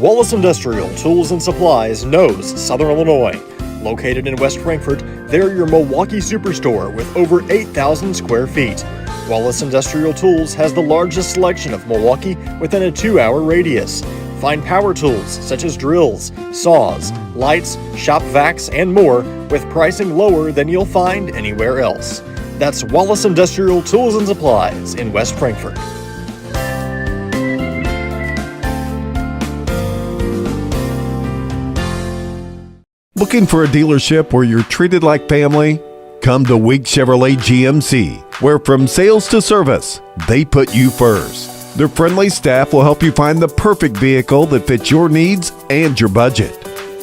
Wallace Industrial Tools and Supplies knows Southern Illinois. Located in West Frankfort, they're your Milwaukee superstore with over 8,000 square feet. Wallace Industrial Tools has the largest selection of Milwaukee within a 2-hour radius. Find power tools such as drills, saws, lights, shop vacs, and more with pricing lower than you'll find anywhere else. That's Wallace Industrial Tools and Supplies in West Frankfort. Looking for a dealership where you're treated like family? Come to Week Chevrolet GMC, where from sales to service, they put you first. Their friendly staff will help you find the perfect vehicle that fits your needs and your budget.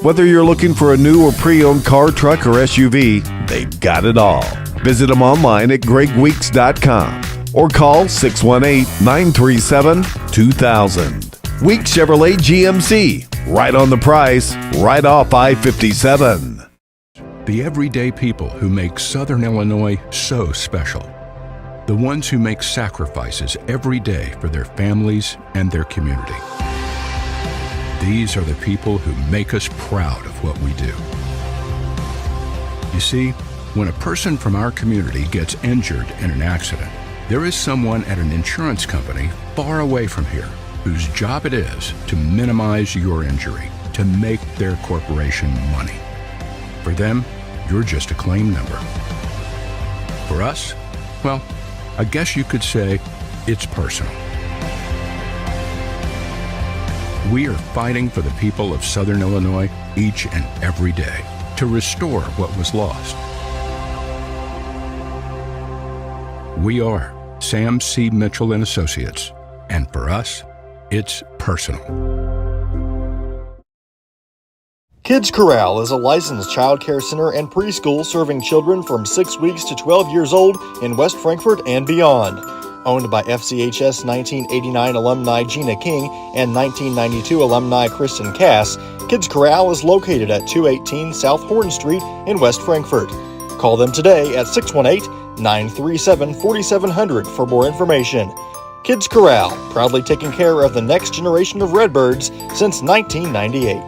Whether you're looking for a new or pre-owned car, truck, or SUV, they've got it all. Visit them online at gregweeks.com or call 618-937-2000. Week Chevrolet GMC. Right on the price, right off I-57. The everyday people who make Southern Illinois so special. The ones who make sacrifices every day for their families and their community. These are the people who make us proud of what we do. You see, when a person from our community gets injured in an accident, there is someone at an insurance company far away from here whose job it is to minimize your injury, to make their corporation money. For them, you're just a claim number. For us, well, I guess you could say it's personal. We are fighting for the people of Southern Illinois each and every day to restore what was lost. We are Sam C. Mitchell and Associates, and for us, it's personal. Kids Corral is a licensed child care center and preschool serving children from 6 weeks to 12 years old in West Frankfort and beyond. Owned by FCHS 1989 alumni Gina King and 1992 alumni Kristen Cass, Kids Corral is located at 218 South Horn Street in West Frankfort. Call them today at 618-937-4700 for more information. Kids Corral, proudly taking care of the next generation of Redbirds since 1998.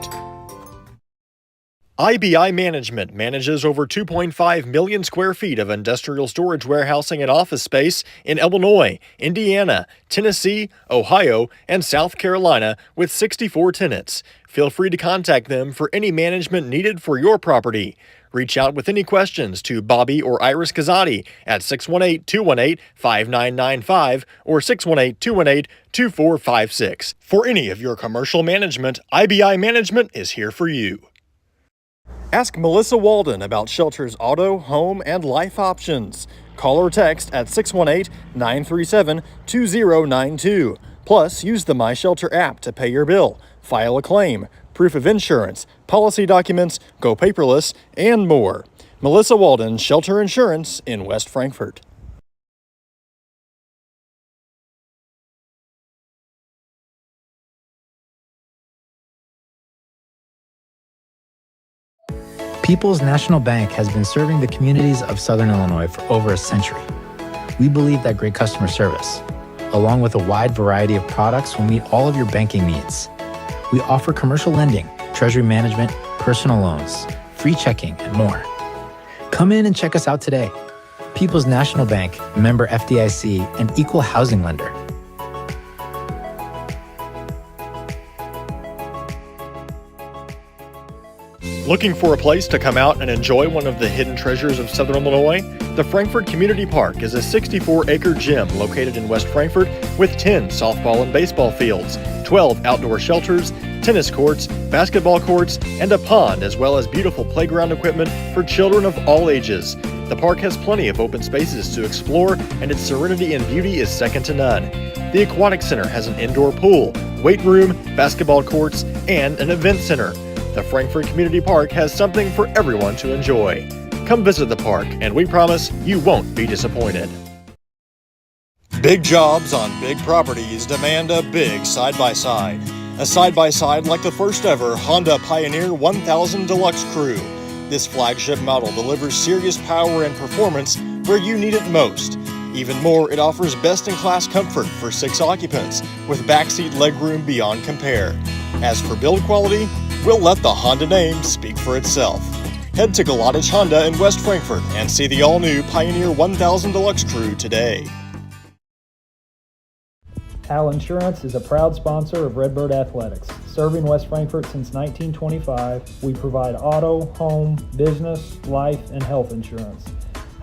IBI Management manages over 2.5 million square feet of industrial storage warehousing and office space in Illinois, Indiana, Tennessee, Ohio, and South Carolina with 64 tenants. Feel free to contact them for any management needed for your property. Reach out with any questions to Bobby or Iris Kazadi at 618-218-5995 or 618-218-2456. For any of your commercial management, IBI Management is here for you. Ask Melissa Walden about Shelter's auto, home, and life options. Call or text at 618-937-2092. Plus, use the My Shelter app to pay your bill, file a claim, proof of insurance, policy documents, go paperless, and more. Melissa Walden, Shelter Insurance in West Frankfort. People's National Bank has been serving the communities of Southern Illinois for over a century. We believe that great customer service, along with a wide variety of products, will meet all of your banking needs. We offer commercial lending, treasury management, personal loans, free checking, and more. Come in and check us out today. People's National Bank, member FDIC, and equal housing lender. Looking for a place to come out and enjoy one of the hidden treasures of Southern Illinois? The Frankfort Community Park is a 64-acre gym located in West Frankfort with 10 softball and baseball fields, 12 outdoor shelters, tennis courts, basketball courts, and a pond, as well as beautiful playground equipment for children of all ages. The park has plenty of open spaces to explore, and its serenity and beauty is second to none. The Aquatic Center has an indoor pool, weight room, basketball courts, and an event center. The Frankfort Community Park has something for everyone to enjoy. Come visit the park, and we promise you won't be disappointed. Big jobs on big properties demand a big side-by-side. A side-by-side like the first ever Honda Pioneer 1000 Deluxe Crew. This flagship model delivers serious power and performance where you need it most. Even more, it offers best-in-class comfort for 6 occupants with backseat legroom beyond compare. As for build quality, we'll let the Honda name speak for itself. Head to Galadich Honda in West Frankfort and see the all-new Pioneer 1000 Deluxe Crew today. Hal Insurance is a proud sponsor of Redbird Athletics. Serving West Frankfort since 1925, we provide auto, home, business, life, and health insurance.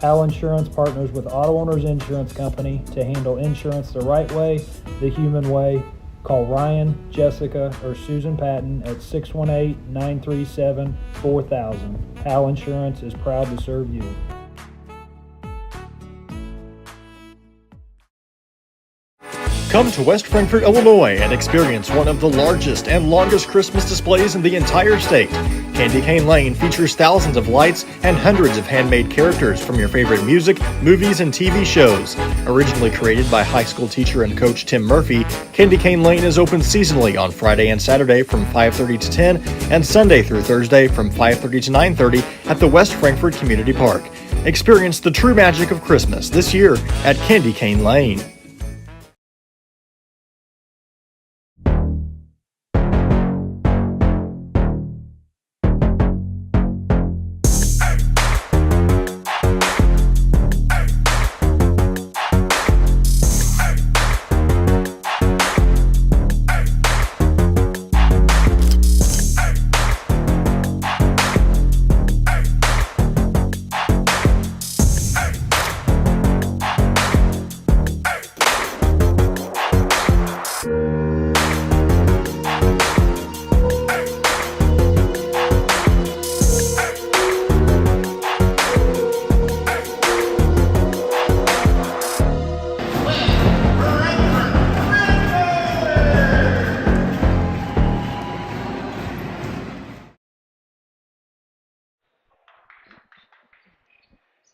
Hal Insurance partners with Auto Owners Insurance Company to handle insurance the right way, the human way. Call Ryan, Jessica, or Susan Patton at 618-937-4000. Hal Insurance is proud to serve you. Come to West Frankfort, Illinois and experience one of the largest and longest Christmas displays in the entire state. Candy Cane Lane features thousands of lights and hundreds of handmade characters from your favorite music, movies, and TV shows. Originally created by high school teacher and coach Tim Murphy, Candy Cane Lane is open seasonally on Friday and Saturday from 5:30 to 10 and Sunday through Thursday from 5:30 to 9:30 at the West Frankfort Community Park. Experience the true magic of Christmas this year at Candy Cane Lane.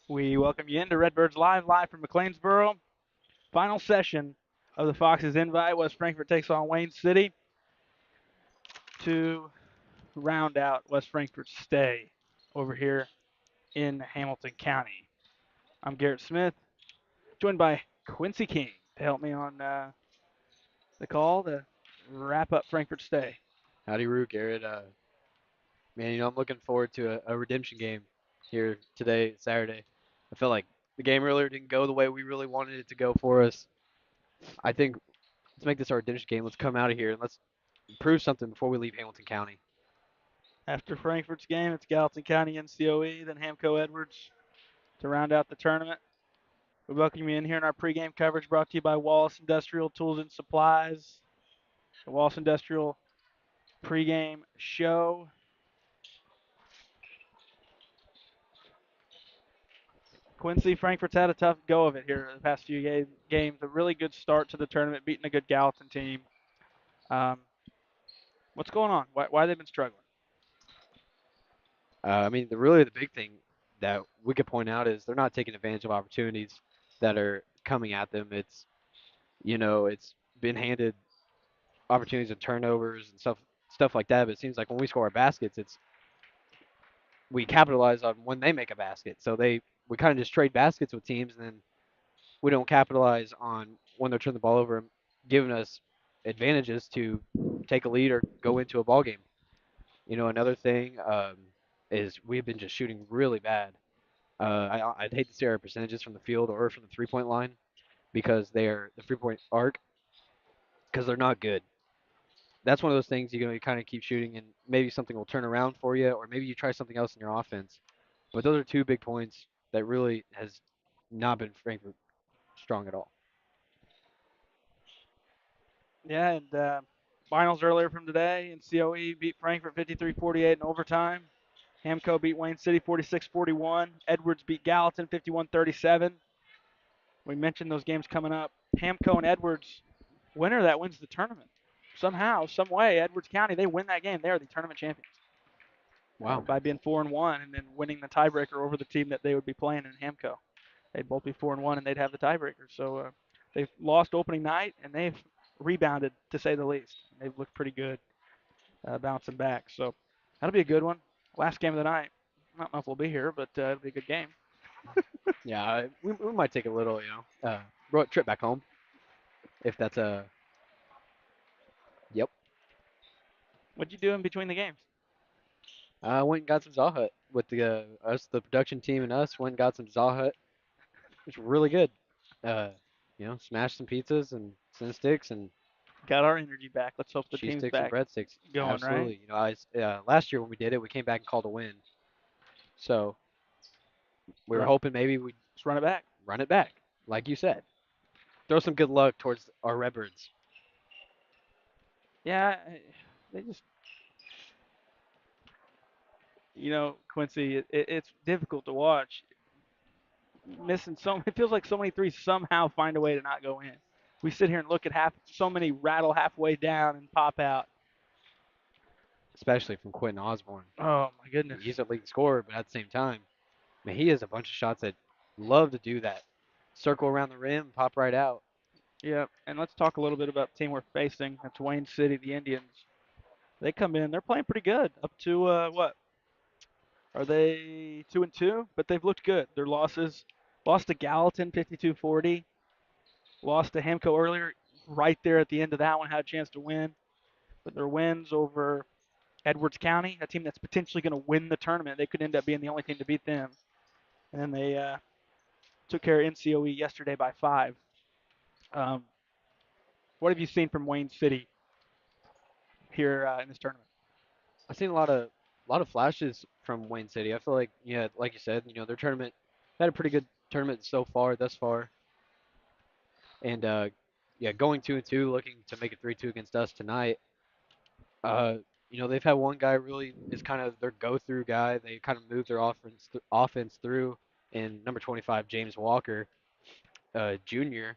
We welcome you into Redbirds live from McLeansboro. Final session of the Foxes invite. West Frankfort takes on Wayne City to round out West Frankfort's stay over here in Hamilton County. I'm Garrett Smith, joined by Quincy King to help me on the call to wrap up Frankfort's stay. Howdy, Roo, Garrett. Man, I'm looking forward to a redemption game here today, Saturday. I felt like the game earlier didn't go the way we really wanted it to go for us. I think let's make this our redemption game. Let's come out of here and let's prove something before we leave Hamilton County. After Frankfort's game, it's Gallatin County NCOE, then Hamco Edwards to round out the tournament. We welcome you in here in our pregame coverage brought to you by Wallace Industrial Tools and Supplies. The Wallace Industrial pregame show. Quincy, Frankfort's had a tough go of it here the past few games. A really good start to the tournament, beating a good Gallatin team. What's going on? Why they've been struggling? The big thing that we could point out is they're not taking advantage of opportunities that are coming at them. It's been handed opportunities and turnovers and stuff like that. But it seems like when we score our baskets, we capitalize on when they make a basket. So we kind of just trade baskets with teams, and then we don't capitalize on when they're turning the ball over and giving us advantages to take a lead or go into a ball game. Another thing is we've been just shooting really bad. I'd hate to see our percentages from the field or from the three-point line because they're the three-point arc because they're not good. That's one of those things you kind of keep shooting and maybe something will turn around for you, or maybe you try something else in your offense. But those are 2 big points that really has not been Frankfort strong at all. Yeah, and finals earlier from today, and COE beat Frankfort 53-48 in overtime. Hamco beat Wayne City 46-41. Edwards beat Gallatin 51-37. We mentioned those games coming up. Hamco and Edwards, winner that wins the tournament. Somehow, some way, Edwards County, they win that game. They are the tournament champions. Wow. by being 4-1 and then winning the tiebreaker over the team that they would be playing in Hamco. They'd both be 4-1 and they'd have the tiebreaker. So they've lost opening night and they've rebounded to say the least. They've looked pretty good bouncing back. So that'll be a good one. Last game of the night. I don't know if we'll be here, but it'll be a good game. Yeah, we might take a little, road trip back home, if that's a. Yep. What'd you do in between the games? I went and got some Zaw Hut with the production team and us went and got some Zaw Hut. It's really good. Smashed some pizzas and some sticks and Got our energy back. Let's hope the cheese team's sticks and back breadsticks. going, Absolutely. right? Last year when we did it, we came back and called a win. So we were Right. hoping maybe we'd Let's run it back. run it back, like you said. Throw some good luck towards our Redbirds. Yeah, they just, Quincy, it's difficult to watch. Missing it feels like so many threes somehow find a way to not go in. We sit here and look at so many rattle halfway down and pop out. Especially from Quentin Osborne. Oh my goodness. He's a leading scorer, but at the same time, man, he has a bunch of shots that love to do that. Circle around the rim, pop right out. Yeah, and let's talk a little bit about the team we're facing. That's Wayne City, the Indians. They come in, they're playing pretty good. Up to what? Are they 2-2? But they've looked good. Their losses, lost to Gallatin 52-40, lost to Hamco earlier, right there at the end of that one, had a chance to win. But their wins over Edwards County, a team that's potentially going to win the tournament, they could end up being the only team to beat them. And then they took care of NCOE yesterday by 5. What have you seen from Wayne City here in this tournament? I've seen a lot of flashes from Wayne City. I feel like, like you said, their tournament had a pretty good tournament thus far. And going 2-2, looking to make it 3-2 against us tonight. They've had one guy really is kind of their go-through guy. They kind of move their offense through, in number 25, James Walker, Jr.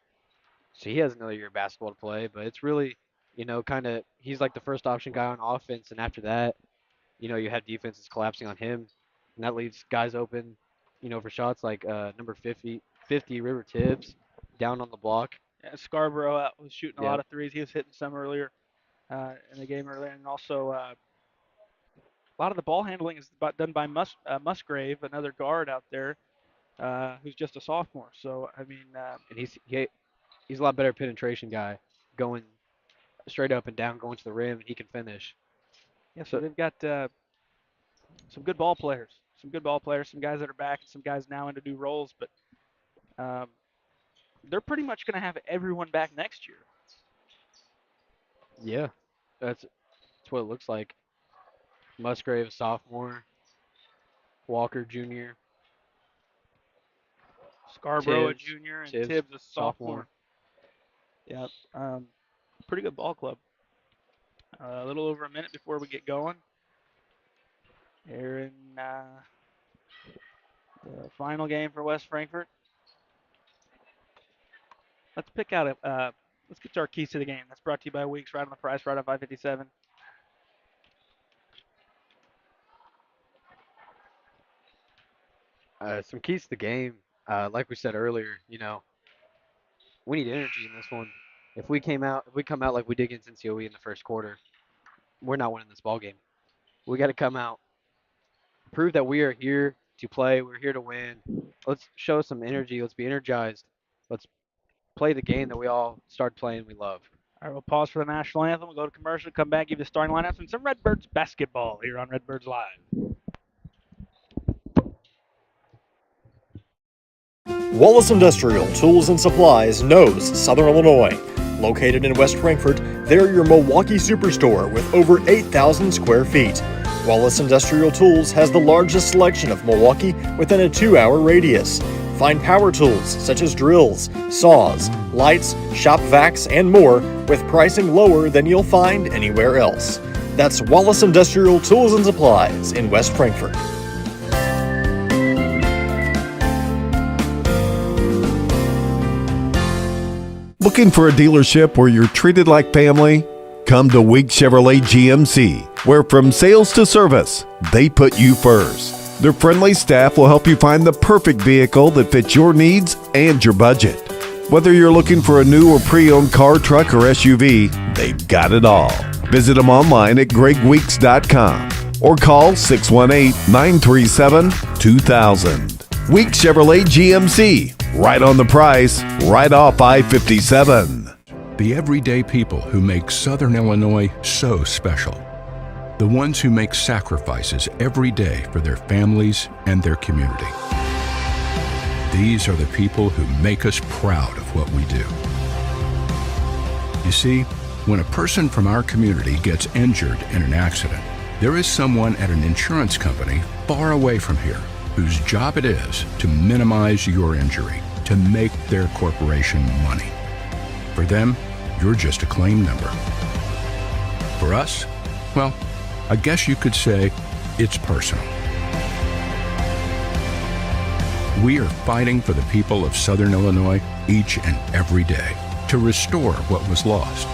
So he has another year of basketball to play, but it's really, kind of he's like the first option guy on offense, and after that, you have defenses collapsing on him, and that leaves guys open, for shots like number 50 River Tibbs down on the block. Yeah, Scarborough was shooting a Yeah. lot of threes. He was hitting some earlier in the game earlier, and also a lot of the ball handling is done by Musgrave, another guard out there who's just a sophomore. So I mean, And he's a lot better penetration guy, going straight up and down, going to the rim, and he can finish. yeah. So they've got some good ball players, some guys that are back, and some guys now into new roles. But they're pretty much going to have everyone back next year. Yeah, that's what it looks like. Musgrave, sophomore. Walker, junior. Scarborough, a Tibbs, junior, and Tibbs, Tibbs, a sophomore. sophomore. Yeah, pretty good ball club. A little over a minute before we get going. Here in the final game for West Frankfort. Let's pick out let's get to our keys to the game. That's brought to you by Weeks, right on the price, right on 557. Some keys to the game. Like we said earlier, we need energy in this one. If we come out like we did against NCOE in the first quarter, we're not winning this ball game. We got to come out, prove that we are here to play. We're here to win. Let's show some energy. Let's be energized. Let's play the game that we all started playing. We love. All right, we'll pause for the national anthem. We'll go to commercial, come back, give you the starting lineups and some Redbirds basketball here on Redbirds Live. Wallace Industrial Tools and Supplies knows Southern Illinois. Located in West Frankfort, they're your Milwaukee superstore with over 8,000 square feet. Wallace Industrial Tools has the largest selection of Milwaukee within a 2-hour radius. Find power tools such as drills, saws, lights, shop vacs, and more with pricing lower than you'll find anywhere else. That's Wallace Industrial Tools and Supplies in West Frankfort. Looking for a dealership where you're treated like family? Come to Wig Chevrolet GMC, where from sales to service, they put you first. Their friendly staff will help you find the perfect vehicle that fits your needs and your budget. Whether you're looking for a new or pre-owned car, truck, or SUV, they've got it all. Visit them online at gregweeks.com or call 618-937-2000. Week Chevrolet GMC, right on the price, right off I-57. The everyday people who make Southern Illinois so special. The ones who make sacrifices every day for their families and their community. These are the people who make us proud of what we do. You see, when a person from our community gets injured in an accident, there is someone at an insurance company far away from here whose job it is to minimize your injury, to make their corporation money. For them, you're just a claim number. For us, well, I guess you could say it's personal. We are fighting for the people of Southern Illinois each and every day to restore what was lost.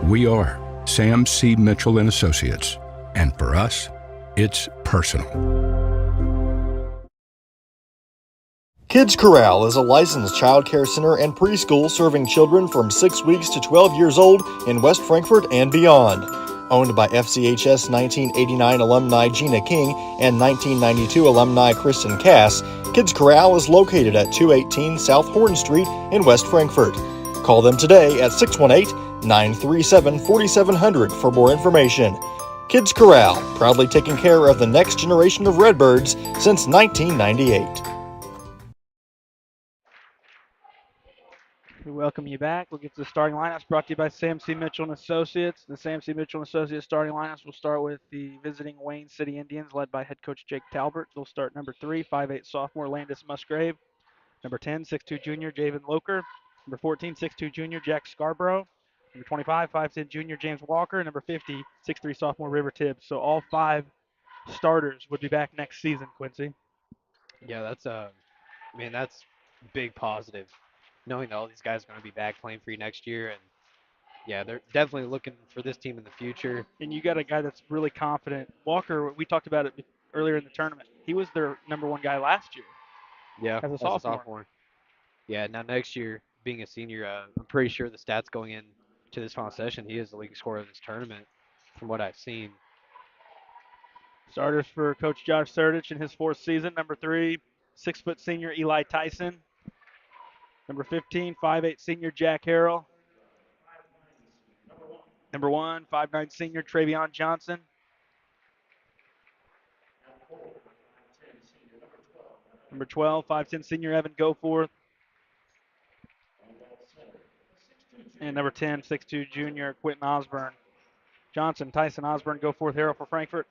We are Sam C. Mitchell and Associates, and for us, it's personal. Kids Corral is a licensed child care center and preschool serving children from 6 weeks to 12 years old in West Frankfort and beyond. Owned by FCHS 1989 alumni Gina King and 1992 alumni Kristen Cass, Kids Corral is located at 218 South Horn Street in West Frankfort. Call them today at 618-937-4700 for more information. Kids Corral, proudly taking care of the next generation of Redbirds since 1998. We welcome you back. We'll get to the starting lineups brought to you by Sam C. Mitchell and Associates. The Sam C. Mitchell and Associates starting lineups will start with the visiting Wayne City Indians led by head coach Jake Talbert. They'll start number 3, 5'8" sophomore Landis Musgrave. Number 10, 6'2" junior Javen Loker. Number 14, 6'2" junior Jack Scarborough. Number 25, 5'10" junior James Walker. Number 50, 6'3" sophomore River Tibbs. So all 5 starters would be back next season, Quincy. Yeah, that's that's big positive, knowing that all these guys are going to be back playing for you next year, and yeah, they're definitely looking for this team in the future. And you got a guy that's really confident. Walker, we talked about it earlier in the tournament. He was their number 1 guy last year. Yeah, as a sophomore. Yeah, now next year, being a senior, I'm pretty sure the stats going in to this final session, he is the leading scorer of this tournament, from what I've seen. Starters for Coach Josh Surdich in his 4th season. Number 3, 6' senior Eli Tyson. Number 15, 5'8" senior Jack Harrell. Number 1, 5'9" senior Travion Johnson. Number 12, 5'10" senior Evan Goforth. And number 10, 6'2" junior Quentin Osborne. Johnson, Tyson, Osborne, Goforth, Harrell for Frankfort.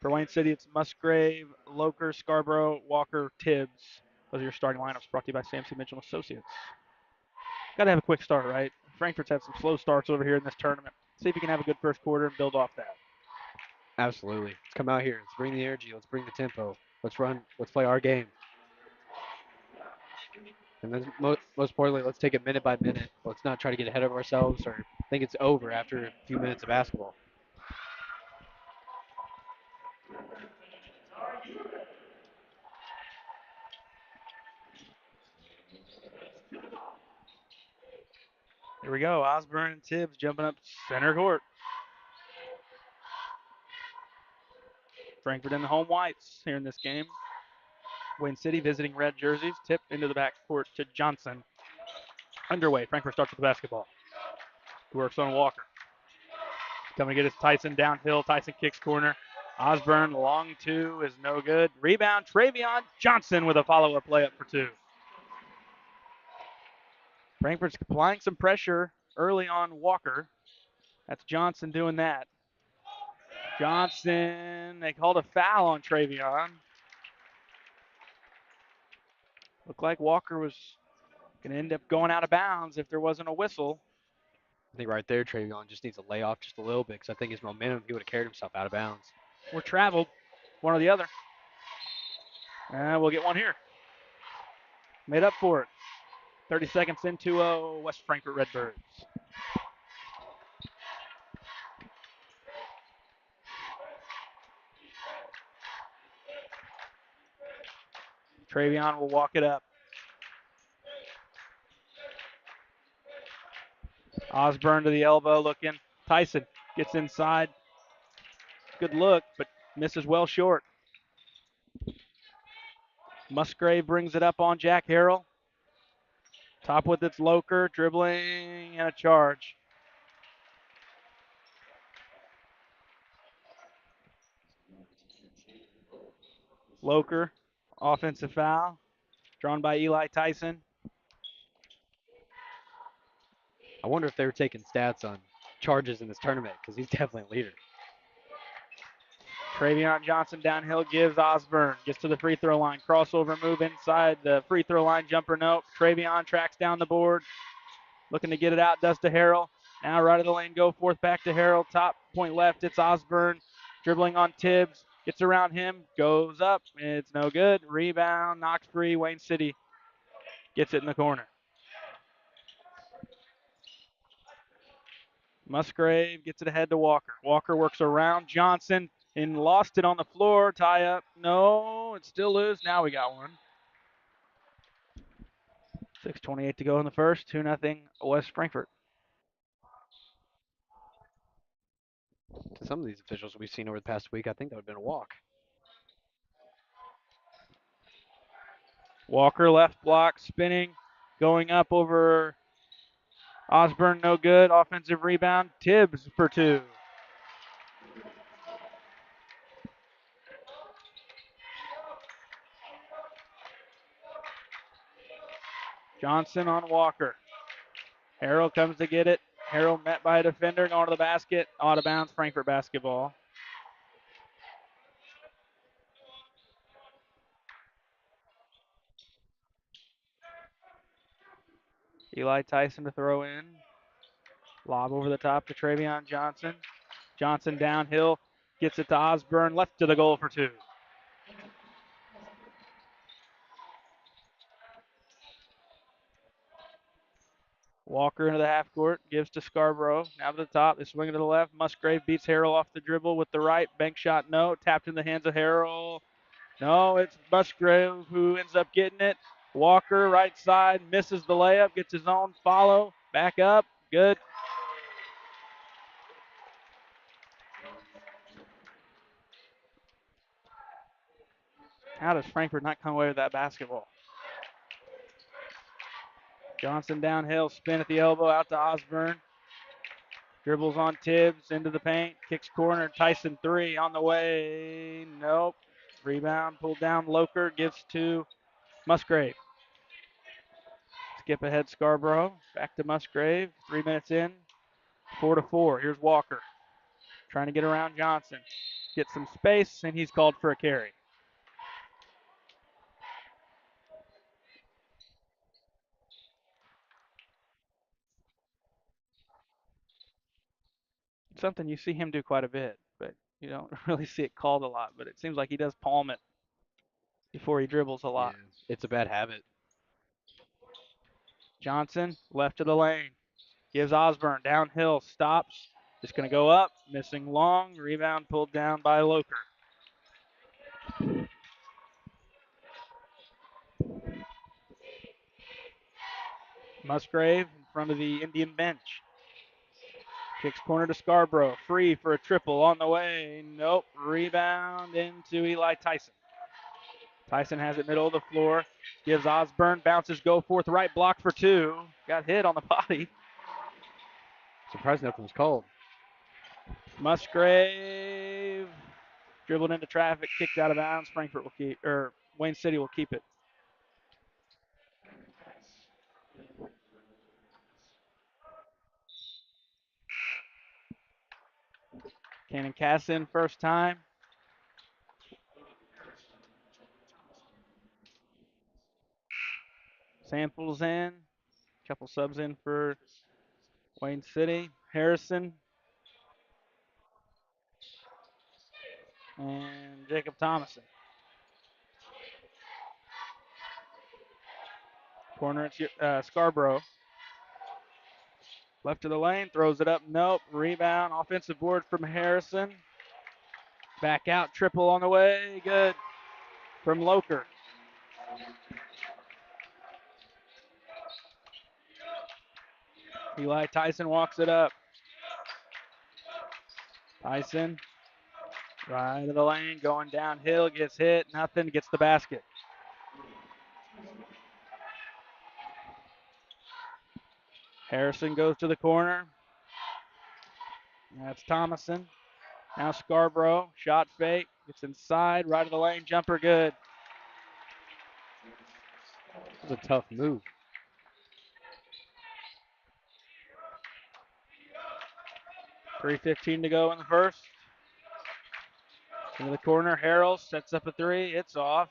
For Wayne City, it's Musgrave, Loker, Scarborough, Walker, Tibbs. Those are your starting lineups brought to you by Sam C. Mitchell Associates. Got to have a quick start, right? Frankfort's had some slow starts over here in this tournament. See if you can have a good first quarter and build off that. Absolutely. Let's come out here. Let's bring the energy. Let's bring the tempo. Let's run. Let's play our game. And then most importantly, let's take it minute by minute. Let's not try to get ahead of ourselves or think it's over after a few minutes of basketball. Here we go. Osborne and Tibbs jumping up center court. Frankfort in the home whites here in this game. Wayne City visiting red jerseys. Tip into the backcourt to Johnson. Underway. Frankfort starts with the basketball. Works on Walker. Coming to get his Tyson downhill. Tyson kicks corner. Osborne, long 2 is no good. Rebound, Travion Johnson with a follow-up layup for 2. Frankfort's applying some pressure early on Walker. That's Johnson doing that. Johnson, they called a foul on Travion. Looked like Walker was going to end up going out of bounds if there wasn't a whistle. I think right there, Travion just needs to lay off just a little bit because I think his momentum, he would have carried himself out of bounds. Or traveled, one or the other. And we'll get one here. Made up for it. 30 seconds into West Frankfort Redbirds. Travion will walk it up. Osborne to the elbow looking. Tyson gets inside. Good look, but misses well short. Musgrave brings it up on Jack Harrell. Top with its Loker, dribbling, and a charge. Loker, offensive foul, drawn by Eli Tyson. I wonder if they were taking stats on charges in this tournament because he's definitely a leader. Travion Johnson downhill gives Osborne. Gets to the free throw line. Crossover move inside the free throw line. Jumper no. Travion tracks down the board. Looking to get it out. Does to Harrell. Now right of the lane. Go forth back to Harrell. Top point left. It's Osborne. Dribbling on Tibbs. Gets around him. Goes up. It's no good. Rebound. Knocked free. Wayne City gets it in the corner. Musgrave gets it ahead to Walker. Walker works around Johnson and lost it on the floor. Tie up. No, it's still loose. Now we got one. 6:28 to go in the first. 2-0 West Frankfort. To some of these officials we've seen over the past week, I think that would have been a walk. Walker left block, spinning, going up over Osborne, no good. Offensive rebound. Tibbs for two. Johnson on Walker. Harrell comes to get it. Harrell met by a defender, going to the basket. Out of bounds, Frankfort basketball. Eli Tyson to throw in. Lob over the top to Travion Johnson. Johnson downhill, gets it to Osborne, left to the goal for two. Walker into the half court, gives to Scarborough. Now to the top, they swing it to the left. Musgrave beats Harrell off the dribble with the right. Bank shot, no. Tapped in the hands of Harrell. No, it's Musgrave who ends up getting it. Walker, right side, misses the layup, gets his own follow. Back up, good. How does Frankfort not come away with that basketball? Johnson downhill, spin at the elbow, out to Osborne. Dribbles on Tibbs, into the paint, kicks corner, Tyson three on the way, nope. Rebound, pulled down, Loker gives to Musgrave. Skip ahead Scarborough, back to Musgrave, 3 minutes in, 4-4. Here's Walker, trying to get around Johnson. Get some space, and he's called for a carry. Something you see him do quite a bit, but you don't really see it called a lot. But it seems like he does palm it before he dribbles a lot. Yeah, it's a bad habit. Johnson, left of the lane. Gives Osborne downhill, stops. Just going to go up, missing long. Rebound pulled down by Loker. Musgrave in front of the Indian bench. Kicks corner to Scarborough. Free for a triple on the way. Nope. Rebound into Eli Tyson. Tyson has it middle of the floor. Gives Osborne. Bounces, go forth right, block for two. Got hit on the body. Surprised nothing was called. Musgrave dribbled into traffic, kicked out of bounds. Frankfort will keep, or Wayne City will keep it. Cannon Casson first time. Samples in. Couple subs in for Wayne City. Harrison. And Jacob Thomason. Corner, it's Scarborough. Left to the lane, throws it up, nope. Rebound, offensive board from Harrison. Back out, triple on the way, good from Loker. Eli Tyson walks it up. Tyson, right of the lane, going downhill, gets hit, nothing, gets the basket. Harrison goes to the corner. That's Thomason. Now Scarborough, shot fake, gets inside, right of the lane, jumper good. It was a tough move. .3:15 to go in the first. Into the corner, Harrell sets up a three, it's off.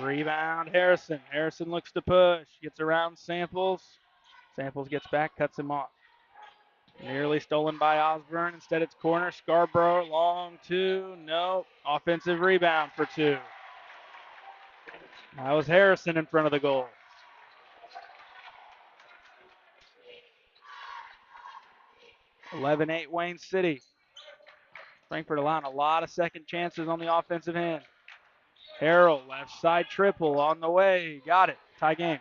Rebound, Harrison. Harrison looks to push, gets around Samples. Samples gets back, cuts him off. Nearly stolen by Osborne. Instead, it's corner. Scarborough, long two. No. Offensive rebound for two. That was Harrison in front of the goal. .11-8 Wayne City. Frankfort allowing a lot of second chances on the offensive end. Harrell, left side triple on the way. Got it. Tie game.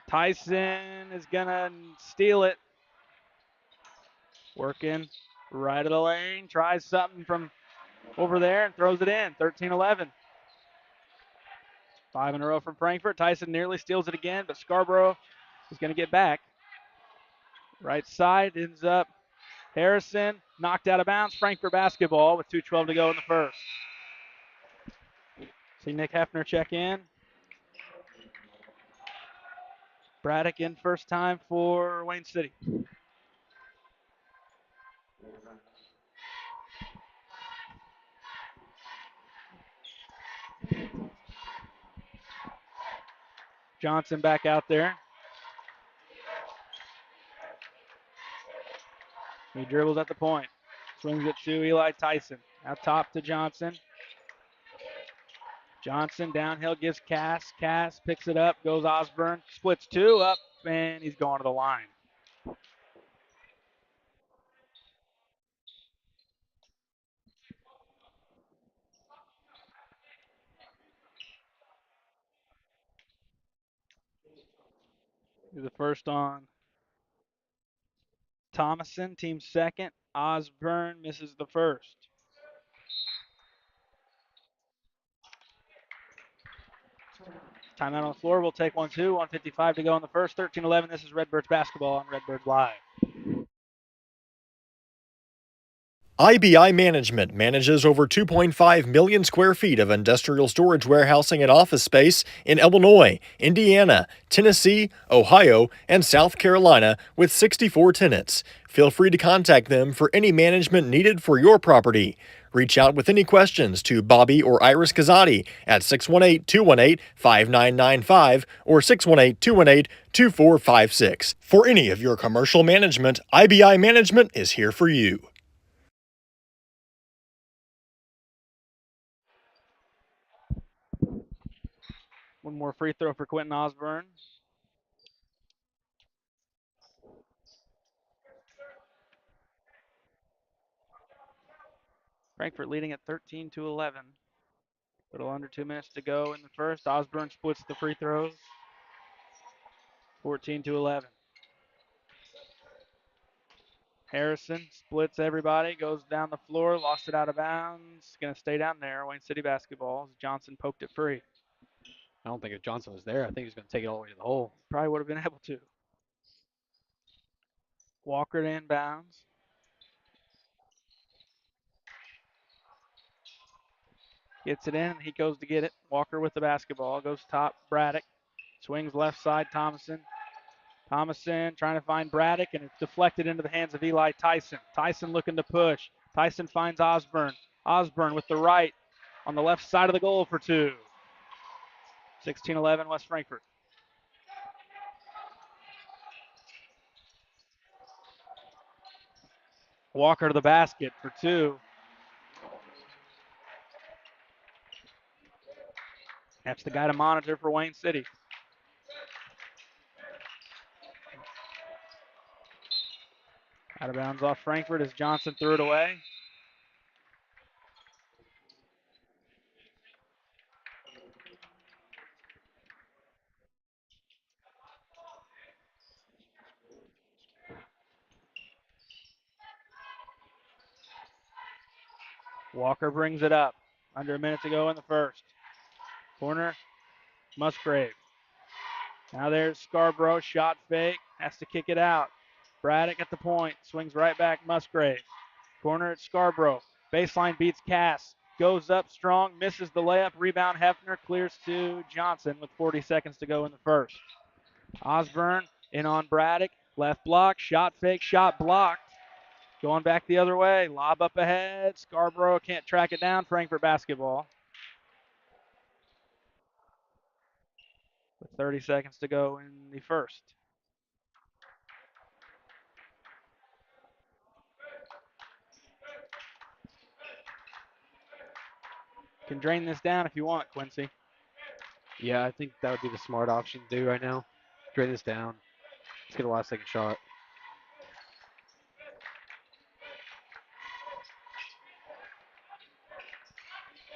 Tyson is going to steal it. Working right of the lane. Tries something from over there and throws it in. 13-11. 5 in a row from Frankfort. Tyson nearly steals it again, but Scarborough is going to get back. Right side ends up Harrison, knocked out of bounds. Frankfort basketball with 2:12 to go in the first. See Nick Hefner check in. Braddock in first time for Wayne City. Johnson back out there. He dribbles at the point. Swings it to Eli Tyson. Out top to Johnson. Johnson downhill gives Cass. Cass picks it up, goes Osborne. Splits two up, and he's going to the line. The first on Thomason, team second. Osborne misses the first. Timeout on the floor. We'll take 1-2. 1:55 to go in the first. 13-11. This is Redbirds basketball on Redbirds Live. IBI Management manages over 2.5 million square feet of industrial storage warehousing and office space in Illinois, Indiana, Tennessee, Ohio, and South Carolina with 64 tenants. Feel free to contact them for any management needed for your property. Reach out with any questions to Bobby or Iris Kazadi at 618-218-5995 or 618-218-2456. For any of your commercial management, IBI Management is here for you. One more free throw for Quentin Osborne. Frankfort leading at 13-11. A little under 2 minutes to go in the first. Osborne splits the free throws. 14-11. Harrison splits everybody, goes down the floor, lost it out of bounds. Going to stay down there. Wayne City basketball. Johnson poked it free. I don't think if Johnson was there, I think he's going to take it all the way to the hole. Probably would have been able to. Walker to inbounds. Gets it in. He goes to get it. Walker with the basketball. Goes top. Braddock. Swings left side. Thomason. Thomason trying to find Braddock, and it's deflected into the hands of Eli Tyson. Tyson looking to push. Tyson finds Osborne. Osborne with the right on the left side of the goal for two. 16-11 West Frankfort. Walker to the basket for two. That's the guy to monitor for Wayne City. Out of bounds off Frankfort as Johnson threw it away. Walker brings it up. Under a minute to go in the first. Corner, Musgrave. Now there's Scarborough, shot fake, has to kick it out. Braddock at the point, swings right back Musgrave. Corner at Scarborough. Baseline beats Cass. Goes up strong, misses the layup. Rebound Hefner, clears to Johnson with 40 seconds to go in the first. Osborne in on Braddock. Left block, shot fake, shot blocked. Going back the other way. Lob up ahead. Scarborough can't track it down. Frankfort basketball. With 30 seconds to go in the first. Can drain this down if you want, Quincy. Yeah, I think that would be the smart option to do right now. Drain this down. Let's get a last second shot.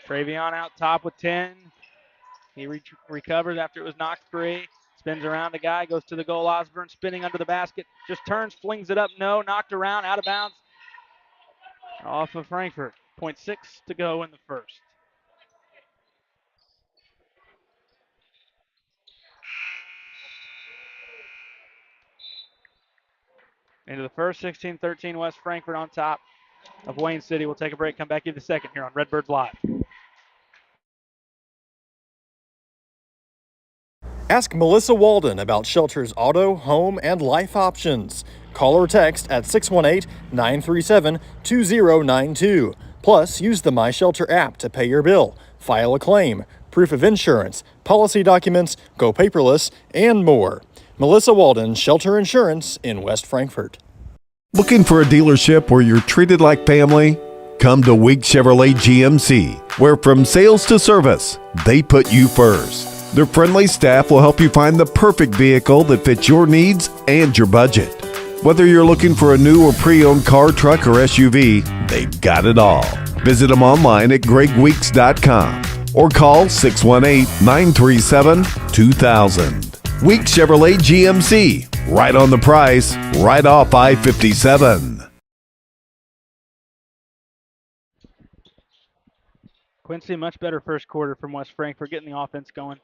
Travion out top with 10. He recovers after it was knocked free. Spins around the guy, goes to the goal. Osborne spinning under the basket. Just turns, flings it up. No, knocked around, out of bounds. Off of Frankfort. 0.6 to go in the first. Into the first, 16-13 West Frankfort on top of Wayne City. We'll take a break, come back in the second here on Redbirds Live. Ask Melissa Walden about Shelter's auto, home, and life options. Call or text at 618-937-2092. Plus, use the My Shelter app to pay your bill, file a claim, proof of insurance, policy documents, go paperless, and more. Melissa Walden, Shelter Insurance in West Frankfort. Looking for a dealership where you're treated like family? Come to Weeks Chevrolet GMC, where from sales to service, they put you first. Their friendly staff will help you find the perfect vehicle that fits your needs and your budget. Whether you're looking for a new or pre-owned car, truck, or SUV, they've got it all. Visit them online at gregweeks.com or call 618-937-2000. Weeks Chevrolet GMC, right on the price, right off I-57. Quincy, much better first quarter from West Frankfort, getting the offense going.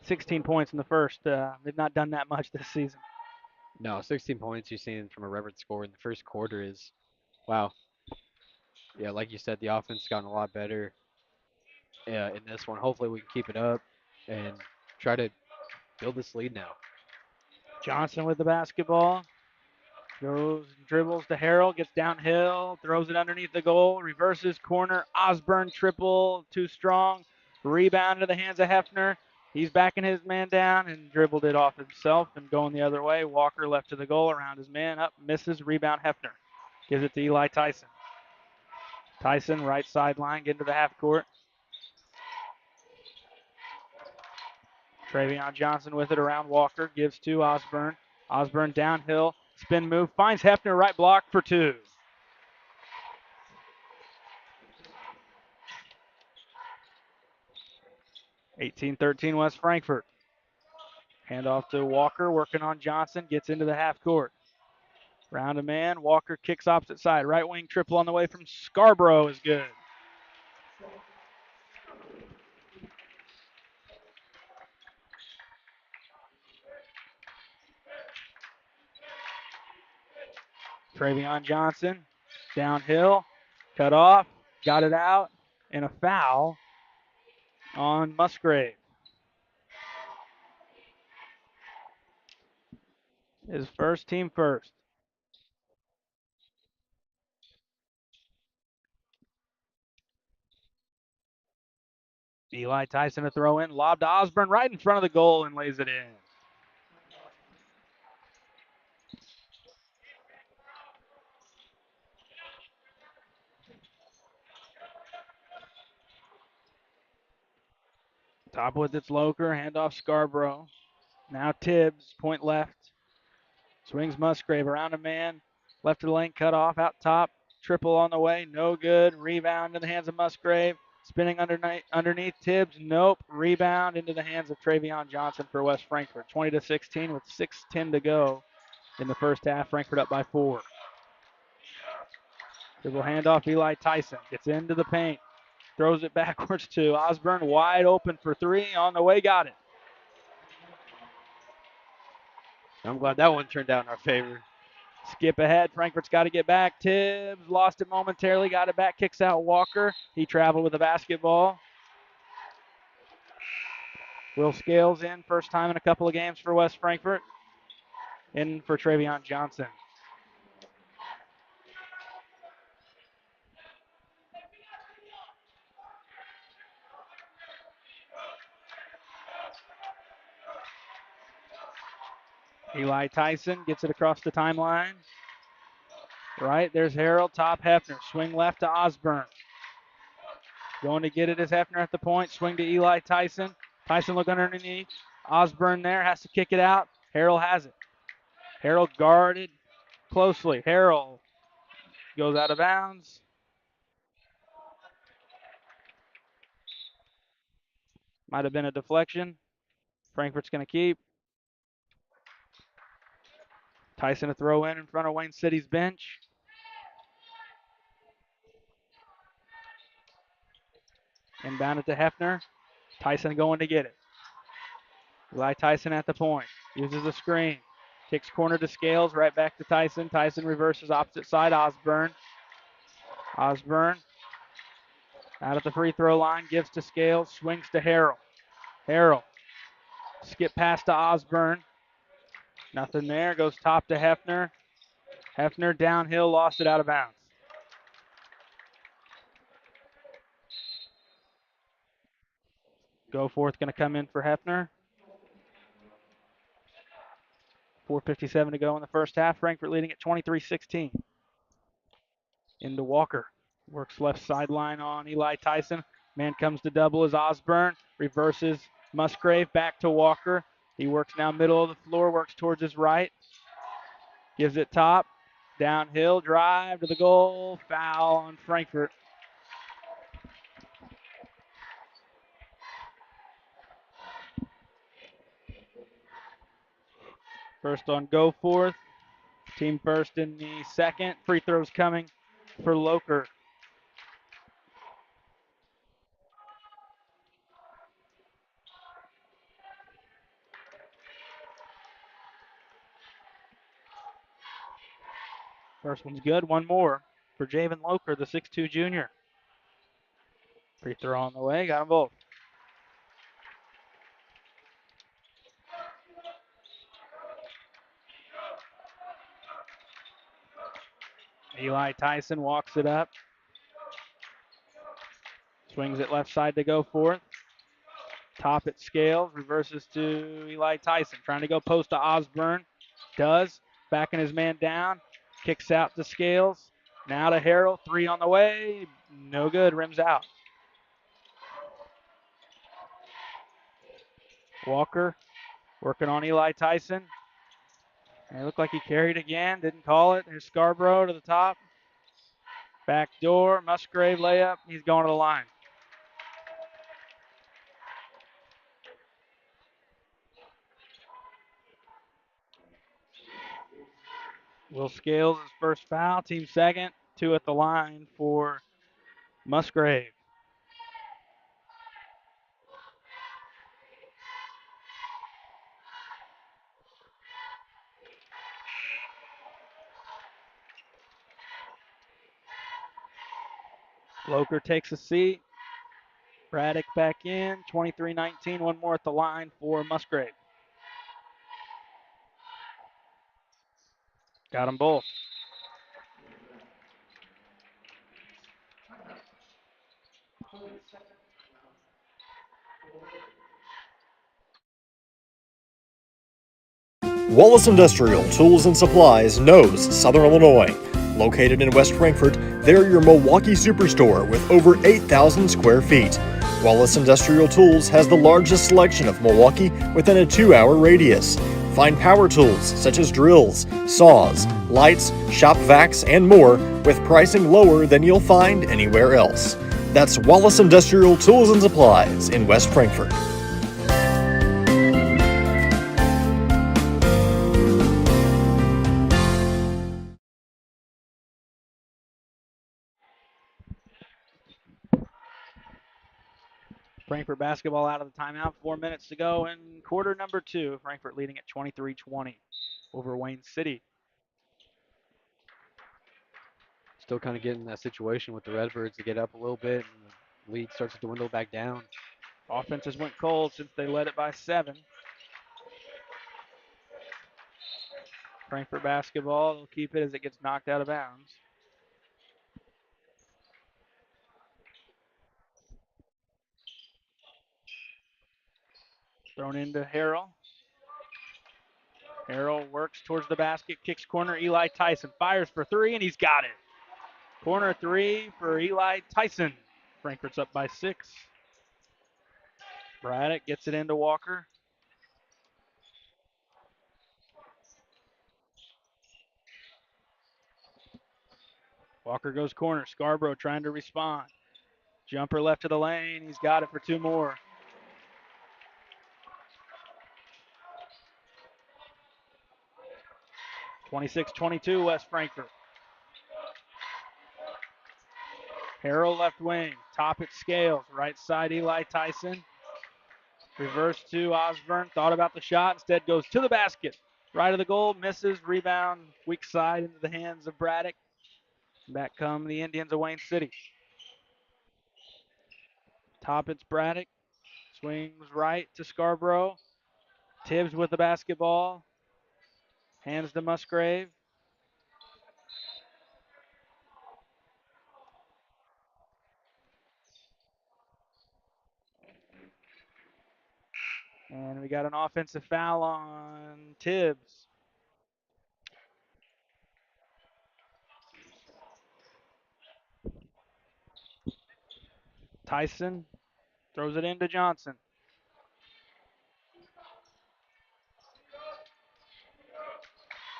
16 points in the first. They've not done that much this season. No, 16 points you're seeing from a Redbird score in the first quarter is, wow. Yeah, like you said, the offense has gotten a lot better in this one. Hopefully we can keep it up and try to build this lead now. Johnson with the basketball. Goes, dribbles to Harrell, gets downhill, throws it underneath the goal, reverses corner. Osborne triple, too strong. Rebound into the hands of Hefner. He's backing his man down and dribbled it off himself and going the other way. Walker left to the goal, around his man, up, misses, rebound Hefner. Gives it to Eli Tyson. Tyson, right sideline, get into the half court. Travion Johnson with it around Walker, gives to Osborne. Osborne downhill, spin move, finds Hefner, right block for two. (18-13) West Frankfort. Handoff to Walker, working on Johnson, gets into the half court. Round a man, Walker kicks opposite side. Right wing triple on the way from Scarborough is good. Travion Johnson, downhill, cut off, got it out, and a foul on Musgrave. His first, team first. Eli Tyson to throw in, lob to Osborne right in front of the goal and lays it in. Top with its Loker, handoff Scarborough. Now Tibbs, point left. Swings Musgrave around a man. Left of the lane, cut off, out top. Triple on the way, no good. Rebound in the hands of Musgrave. Spinning underneath Tibbs, nope. Rebound into the hands of Travion Johnson for West Frankfort. 20-16 with 6:10 to go in the first half. Frankfort up by 4. Dribble handoff, Eli Tyson gets into the paint. Throws it backwards to Osborne, wide open for 3. On the way, got it. I'm glad that one turned out in our favor. Skip ahead. Frankfurt's got to get back. Tibbs lost it momentarily. Got it back. Kicks out Walker. He traveled with the basketball. Will Scales in. First time in a couple of games for West Frankfort. In for Travion Johnson. Eli Tyson gets it across the timeline. Right, there's Harold, top Hefner. Swing left to Osborne. Going to get it is Hefner at the point. Swing to Eli Tyson. Tyson look underneath. Osborne there, has to kick it out. Harold has it. Harold guarded closely. Harold goes out of bounds. Might have been a deflection. Frankfurt's going to keep. Tyson to throw in front of Wayne City's bench. Inbound it to Hefner. Tyson going to get it. Eli Tyson at the point. Uses a screen. Kicks corner to Scales. Right back to Tyson. Tyson reverses opposite side. Osborne. Osborne. Out at the free throw line. Gives to Scales. Swings to Harrell. Harrell. Skip pass to Osborne. Nothing there. Goes top to Hefner. Hefner downhill. Lost it out of bounds. Goforth going to come in for Hefner. 4:57 to go in the first half. Frankfurt leading at 23-16. Into Walker. Works left sideline on Eli Tyson. Man comes to double as Osborne. Reverses Musgrave back to Walker. He works now middle of the floor. Works towards his right. Gives it top. Downhill. Drive to the goal. Foul on Frankfurt. First on Goforth. Team first in the second. Free throws coming for Loker. First one's good. One more for Javen Loker, the 6'2 junior. Free throw on the way. Got them both. Eli Tyson walks it up. Swings it left side to Goforth. Top it Scales. Reverses to Eli Tyson. Trying to go post to Osborne. Does. Backing his man down. Kicks out to Scales. Now to Harrell. 3 on the way. No good. Rims out. Walker working on Eli Tyson. And it looked like he carried again. Didn't call it. There's Scarborough to the top. Back door. Musgrave layup. He's going to the line. Will Scales his first foul. Team second. 2 at the line for Musgrave. Loker takes a seat. Braddock back in. 23-19. One more at the line for Musgrave. Got them both. Wallace Industrial Tools and Supplies knows Southern Illinois. Located in West Frankfort, they're your Milwaukee Superstore with over 8,000 square feet. Wallace Industrial Tools has the largest selection of Milwaukee within a 2-hour radius. Find power tools such as drills, saws, lights, shop vacs, and more with pricing lower than you'll find anywhere else. That's Wallace Industrial Tools and Supplies in West Frankfort. Frankfurt basketball out of the timeout. 4 minutes to go in quarter number 2. Frankfurt leading at 23-20 over Wayne City. Still kind of getting in that situation with the Redbirds to get up a little bit, and the lead starts to dwindle back down. Offense has went cold since they led it by 7. Frankfurt basketball, they'll keep it as it gets knocked out of bounds. Thrown into Harrell. Harrell works towards the basket, kicks corner. Eli Tyson fires for 3, and he's got it. Corner 3 for Eli Tyson. Frankfurt's up by 6. Braddock gets it into Walker. Walker goes corner. Scarborough trying to respond. Jumper left to the lane. He's got it for 2 more. (26-22) West Frankfort. Harrell left wing. Top it Scales. Right side Eli Tyson. Reverse to Osborne. Thought about the shot. Instead goes to the basket. Right of the goal. Misses. Rebound. Weak side into the hands of Braddock. Back come the Indians of Wayne City. Top it's Braddock. Swings right to Scarborough. Tibbs with the basketball. Hands to Musgrave. And we got an offensive foul on Tibbs. Tyson throws it into Johnson.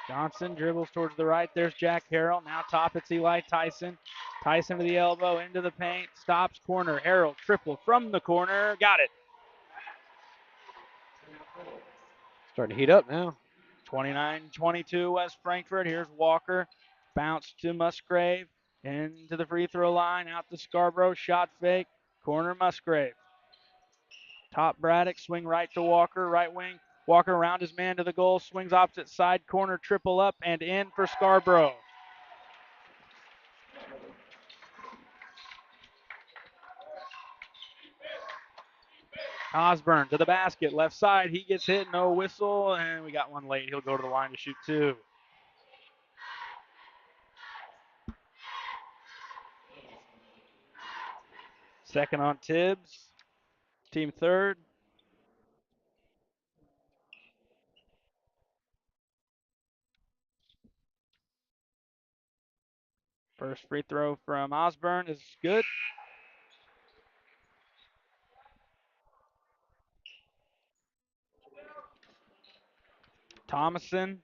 Johnson dribbles towards the right. There's Jack Harrell. Now top it's Eli Tyson. Tyson to the elbow, into the paint. Stops corner. Harrell triple from the corner. Got it. Starting to heat up now. 29-22 West Frankfort. Here's Walker. Bounce to Musgrave. Into the free throw line. Out to Scarborough. Shot fake. Corner Musgrave. Top Braddock. Swing right to Walker. Right wing. Walker around his man to the goal. Swings opposite side. Corner triple up and in for Scarborough. Osborne to the basket. Left side. He gets hit. No whistle. And we got one late. He'll go to the line to shoot 2. Second on Tibbs. Team third. First free throw from Osborne is good. Thomason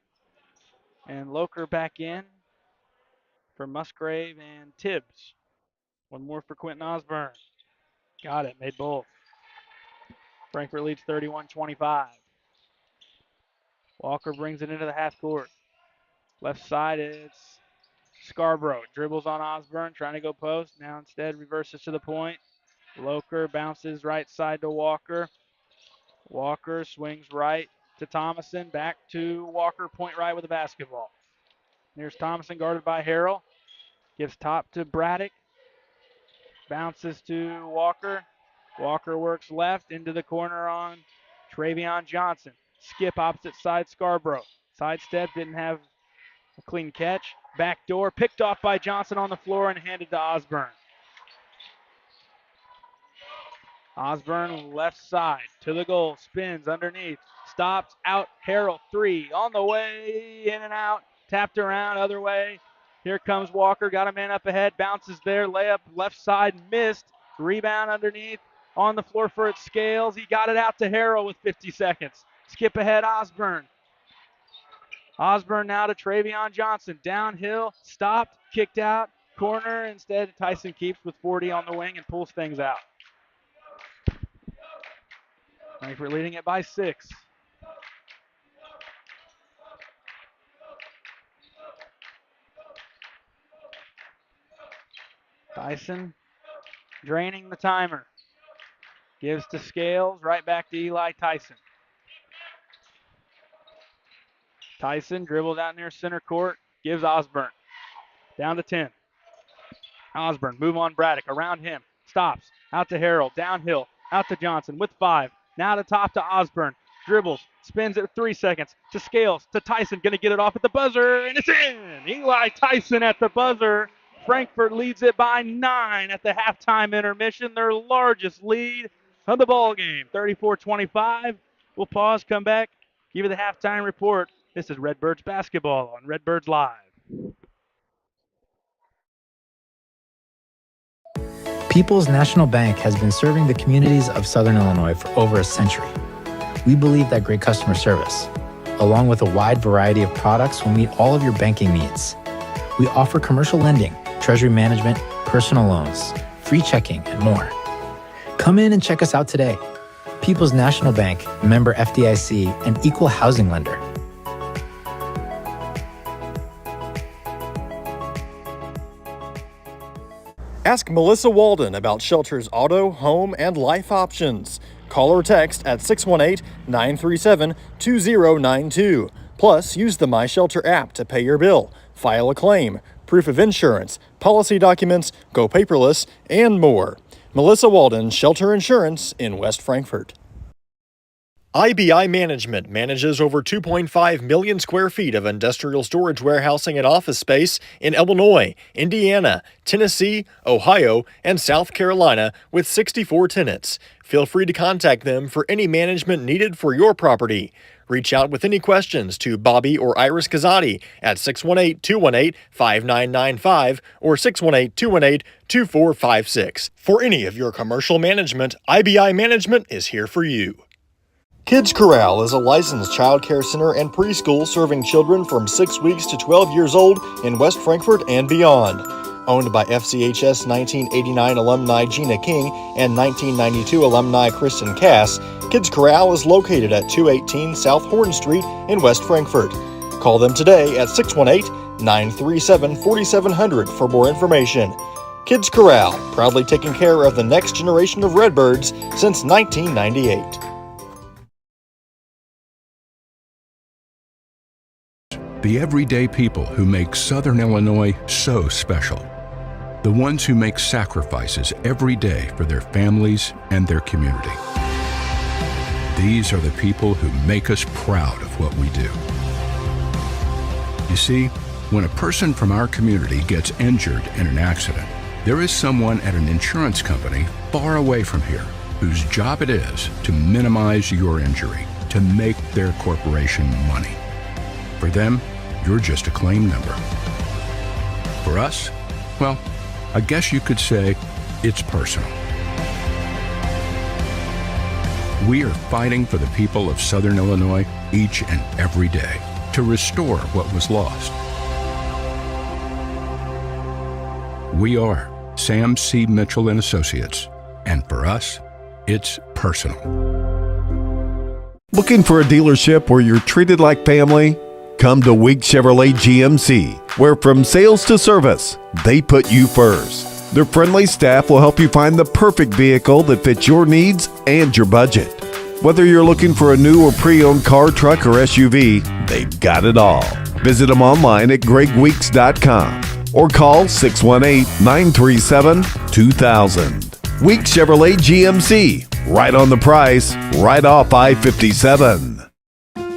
and Loker back in for Musgrave and Tibbs. One more for Quentin Osborne. Got it. Made both. Frankfurt leads 31-25. Walker brings it into the half court. Left side, it's Scarborough. Dribbles on Osborne, trying to go post. Now instead reverses to the point. Loker bounces right side to Walker. Walker swings right to Thomason. Back to Walker, point right with the basketball. Here's Thomason guarded by Harrell. Gives top to Braddock. Bounces to Walker. Walker works left into the corner on Travion Johnson. Skip opposite side Scarborough. Sidestep, didn't have a clean catch. Back door picked off by Johnson on the floor and handed to Osborne. Osborne left side to the goal. Spins underneath. Stops out. Harrell 3 on the way. In and out. Tapped around other way. Here comes Walker, got a man up ahead, bounces there, layup left side, missed. Rebound underneath, on the floor for it, Scales. He got it out to Harrell with 50 seconds. Skip ahead, Osborne. Osborne now to Travion Johnson. Downhill, stopped, kicked out, corner. Instead, Tyson keeps with 40 on the wing and pulls things out. Frankfort leading it by 6. Tyson draining the timer. Gives to Scales, right back to Eli Tyson. Tyson dribbles out near center court, gives Osborne. Down to 10. Osborne, move on Braddock, around him, stops, out to Harrell, downhill, out to Johnson with 5. Now to top to Osborne, dribbles, spins it 3 seconds, to Scales, to Tyson, gonna get it off at the buzzer, and it's in! Eli Tyson at the buzzer. Frankfort leads it by 9 at the halftime intermission, their largest lead of the ball game, 34-25. We'll pause, come back, give you the halftime report. This is Redbirds basketball on Redbirds Live. People's National Bank has been serving the communities of Southern Illinois for over a century. We believe that great customer service, along with a wide variety of products, will meet all of your banking needs. We offer commercial lending, treasury management, personal loans, free checking, and more. Come in and check us out today. People's National Bank, member FDIC, and equal housing lender. Ask Melissa Walden about Shelter's auto, home, and life options. Call or text at 618-937-2092. Plus, use the My Shelter app to pay your bill, file a claim, proof of insurance, policy documents, go paperless, and more. Melissa Walden, Shelter Insurance in West Frankfort. IBI Management manages over 2.5 million square feet of industrial storage warehousing and office space in Illinois, Indiana, Tennessee, Ohio, and South Carolina with 64 tenants. Feel free to contact them for any management needed for your property. Reach out with any questions to Bobby or Iris Kazadi at 618-218-5995 or 618-218-2456. For any of your commercial management, IBI Management is here for you. Kids Corral is a licensed child care center and preschool serving children from 6 weeks to 12 years old in West Frankfort and beyond. Owned by FCHS 1989 alumni Gina King and 1992 alumni Kristen Cass, Kids Corral is located at 218 South Horn Street in West Frankfort. Call them today at 618-937-4700 for more information. Kids Corral, proudly taking care of the next generation of Redbirds since 1998. The everyday people who make Southern Illinois so special. The ones who make sacrifices every day for their families and their community. These are the people who make us proud of what we do. You see, when a person from our community gets injured in an accident, there is someone at an insurance company far away from here whose job it is to minimize your injury, to make their corporation money. For them, you're just a claim number. For us, well, I guess you could say it's personal. We are fighting for the people of Southern Illinois each and every day to restore what was lost. We are Sam C. Mitchell and Associates, and for us, it's personal. Looking for a dealership where you're treated like family? Come to Weeks Chevrolet GMC, where from sales to service, they put you first. Their friendly staff will help you find the perfect vehicle that fits your needs and your budget. Whether you're looking for a new or pre-owned car, truck, or SUV, they've got it all. Visit them online at gregweeks.com or call 618-937-2000. Weeks Chevrolet GMC, right on the price, right off I-57.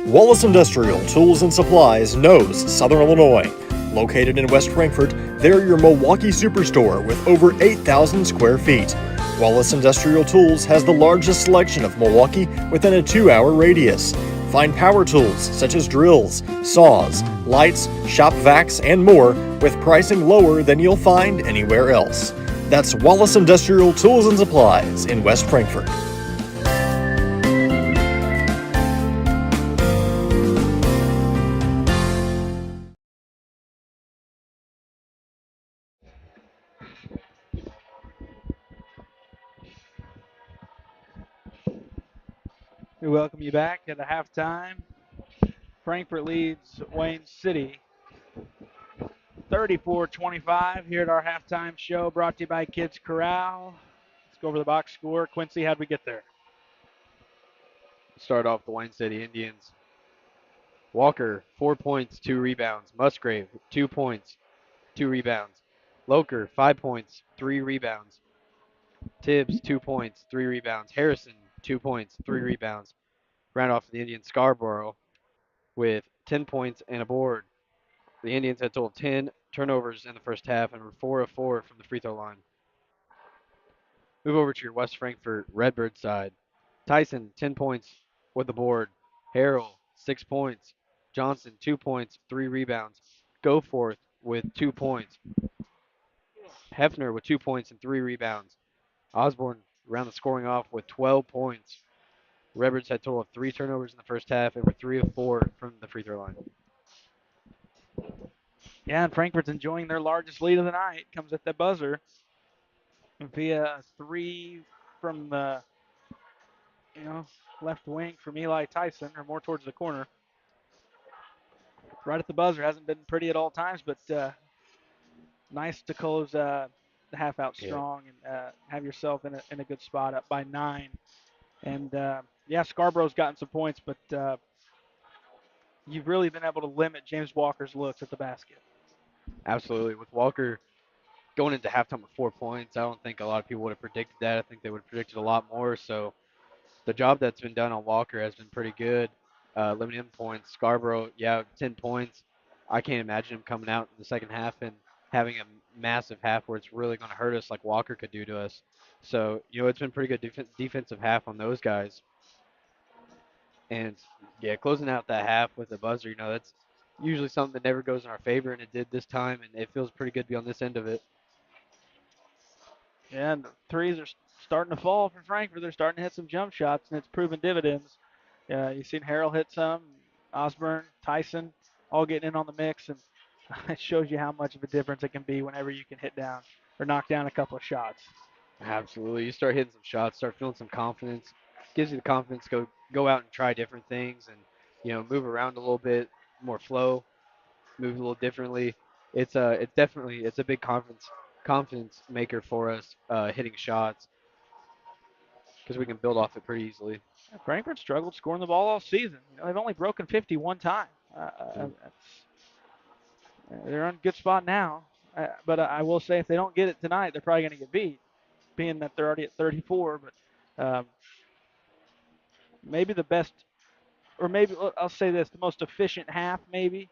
Wallace Industrial Tools and Supplies knows Southern Illinois. Located in West Frankfort, they're your Milwaukee superstore with over 8,000 square feet. Wallace Industrial Tools has the largest selection of Milwaukee within a 2-hour radius. Find power tools such as drills, saws, lights, shop vacs, and more with pricing lower than you'll find anywhere else. That's Wallace Industrial Tools and Supplies in West Frankfort. We welcome you back at the halftime. Frankfort leads Wayne City 34-25 here at our halftime show, brought to you by Kids Corral. Let's go over the box score. Quincy, how'd we get there? Start off the Wayne City Indians. Walker, 4 points, 2 rebounds. Musgrave, 2 points, 2 rebounds. Loker, 5 points, 3 rebounds. Tibbs, 2 points, 3 rebounds. Harrison, 2 points, 3 rebounds. Round off the Indians Scarborough with 10 points and a board. The Indians had a total of 10 turnovers in the first half and were 4 of 4 from the free throw line. Move over to your West Frankfort Redbird side. Tyson, 10 points with the board. Harrell, 6 points. Johnson, 2 points, 3 rebounds. Goforth with 2 points. Hefner with 2 points and 3 rebounds. Osborne round the scoring off with 12 points. Redbirds had a total of 3 turnovers in the first half and were 3 of 4 from the free throw line. Yeah, and Frankfurt's enjoying their largest lead of the night. Comes at the buzzer via 3 from the left wing from Eli Tyson, or more towards the corner. Right at the buzzer. Hasn't been pretty at all times, but nice to close the half out strong and have yourself in a good spot, up by 9. And Scarborough's gotten some points, but you've really been able to limit James Walker's looks at the basket. Absolutely. With Walker going into halftime with 4 points, I don't think a lot of people would have predicted that. I think they would have predicted a lot more. So the job that's been done on Walker has been pretty good, limiting him points. Scarborough, 10 points. I can't imagine him coming out in the second half and having a massive half where it's really going to hurt us like Walker could do to us. So, it's been pretty good defensive half on those guys. And, closing out that half with a buzzer, that's usually something that never goes in our favor, and it did this time, and it feels pretty good to be on this end of it. Yeah, and the threes are starting to fall for Frankfurt. They're starting to hit some jump shots, and it's proven dividends. You've seen Harrell hit some, Osborne, Tyson, all getting in on the mix, and it shows you how much of a difference it can be whenever you can hit down or knock down a couple of shots. Absolutely. You start hitting some shots, start feeling some confidence. Gives you the confidence to go out and try different things and, move around a little bit, more flow, move a little differently. It's a big confidence maker for us, hitting shots, because we can build off it pretty easily. Frankfurt struggled scoring the ball all season. They've only broken 50 one time. They're on a good spot now. But I will say if they don't get it tonight, they're probably going to get beat, being that they're already at 34. But maybe the best, or maybe I'll say this, the most efficient half maybe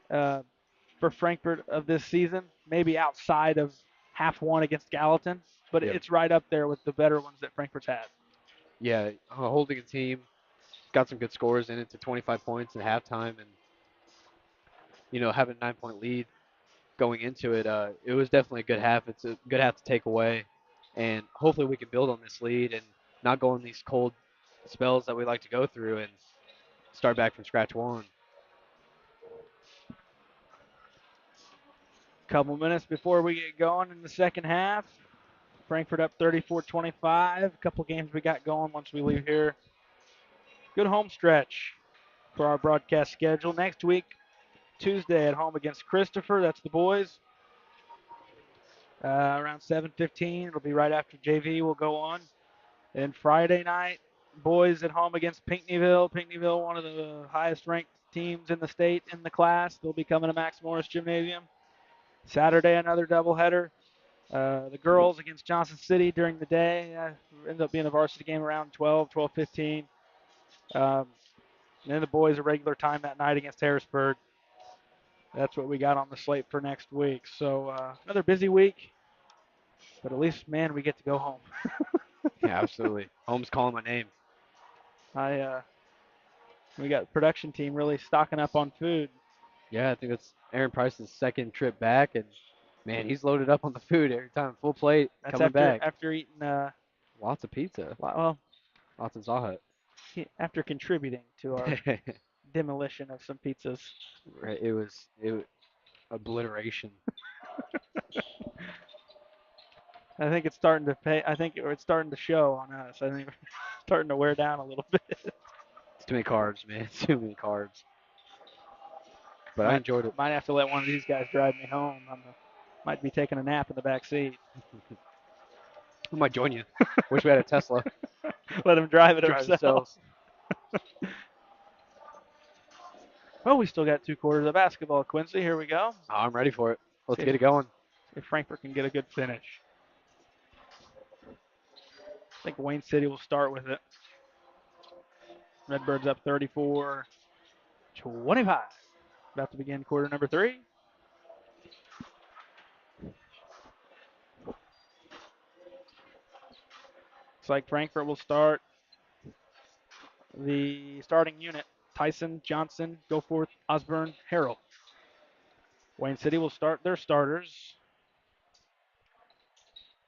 for Frankfurt of this season, maybe outside of half one against Gallatin. But it's right up there with the better ones that Frankfurt's had. Yeah, holding a team, got some good scores in it to 25 points at halftime, and having a 9-point lead going into it, it was definitely a good half. It's a good half to take away, and hopefully we can build on this lead and not go in these cold spells that we like to go through and start back from scratch one. Couple minutes before we get going in the second half. Frankfurt up 34-25. A couple games we got going once we leave here. Good home stretch for our broadcast schedule. Next week, Tuesday at home against Christopher. That's the boys. Around 7:15. It'll be right after JV will go on. And Friday night, boys at home against Pinckneyville. Pinckneyville, one of the highest ranked teams in the state in the class. They'll be coming to Max Morris Gymnasium. Saturday, another doubleheader. The girls against Johnson City during the day. Ends up being a varsity game around 12:15. And then the boys a regular time that night against Harrisburg. That's what we got on the slate for next week. So another busy week, but at least, man, we get to go home. Yeah, absolutely. Home's calling my name. I We got the production team really stocking up on food. Yeah, I think that's Aaron Price's second trip back, and man, he's loaded up on the food every time. Full plate That's coming back. after eating Lots of pizza, well lots of Zaha. after contributing to our demolition of some pizzas. Right, it was obliteration. I think it's starting to pay. I think it's starting to show on us. I think we're starting to wear down a little bit. It's too many carbs, man. It's too many carbs. But I enjoyed it. Might have to let one of these guys drive me home. Might be taking a nap in the back seat. I might join you. Wish we had a Tesla. Let him drive it Drive himself. ourselves. Well, we still got 2 quarters of basketball, Quincy. Here we go. Oh, I'm ready for it. Let's See get it going. if Frankfurt can get a good finish. I think Wayne City will start with it. Redbirds up 34-25. About to begin quarter number 3. Looks like Frankfurt will start the starting unit. Tyson, Johnson, Goforth, Osborne, Harrell. Wayne City will start their starters.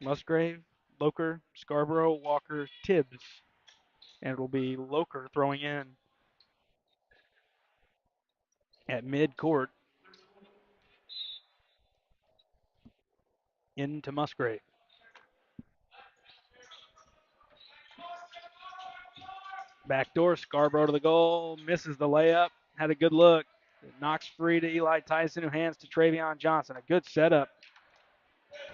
Musgrave, Loker, Scarborough, Walker, Tibbs. And it'll be Loker throwing in at mid-court into Musgrave. Backdoor, Scarborough to the goal, misses the layup, had a good look. It knocks free to Eli Tyson, who hands to Travion Johnson. A good setup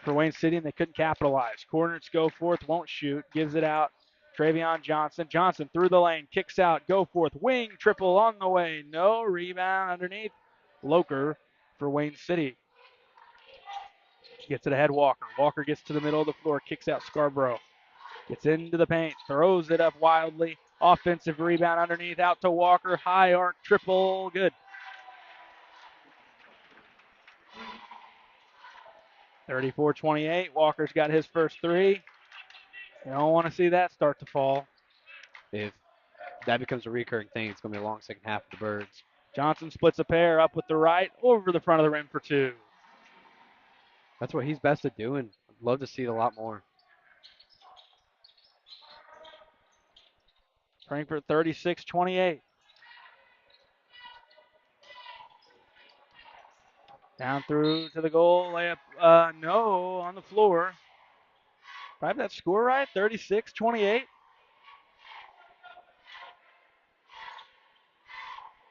for Wayne City, and they couldn't capitalize. Corners Goforth, won't shoot, gives it out. Travion Johnson. Johnson through the lane, kicks out. Goforth, wing, triple on the way. No, rebound underneath. Loker for Wayne City. Gets it ahead, Walker. Walker gets to the middle of the floor, kicks out Scarborough. Gets into the paint, throws it up wildly. Offensive rebound underneath, out to Walker. High arc triple, good. 34-28. Walker's got his first 3. You don't want to see that start to fall. If that becomes a recurring thing, it's going to be a long second half for the Birds. Johnson splits a pair up with the right, over the front of the rim for 2. That's what he's best at doing. I'd love to see it a lot more. Frankfurt 36-28. Down through to the goal, layup, no, on the floor. Do I have that score right? 36-28.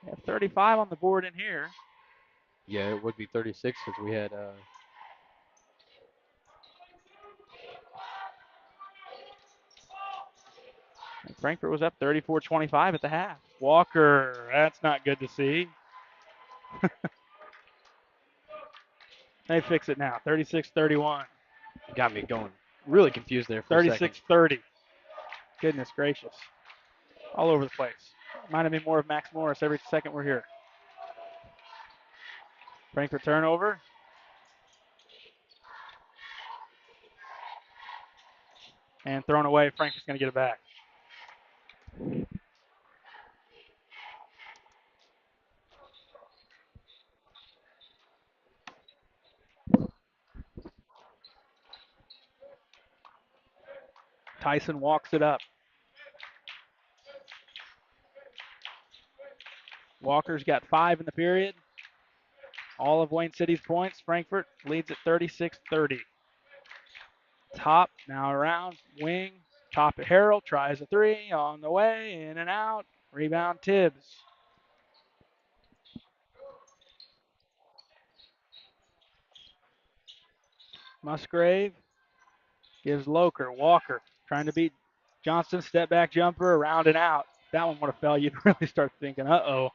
Yeah, 35 on the board in here. Yeah, it would be 36 because we had Frankfurt was up 34-25 at the half. Walker, that's not good to see. They fix it now, 36-31. got me going. Really confused there for a second. 36-30. Goodness gracious. All over the place. Reminded me more of Max Morris every second we're here. Frankfurt turnover. And thrown away. Frankfurt's going to get it back. Tyson walks it up. Walker's got 5 in the period. All of Wayne City's points. Frankfurt leads at 36-30. Top, now around, wing. Top at Harrell, tries a 3, on the way, in and out. Rebound Tibbs. Musgrave gives Loker. Walker trying to beat Johnson. Step back jumper, around and out. That one would have fell. You'd really start thinking, uh-oh.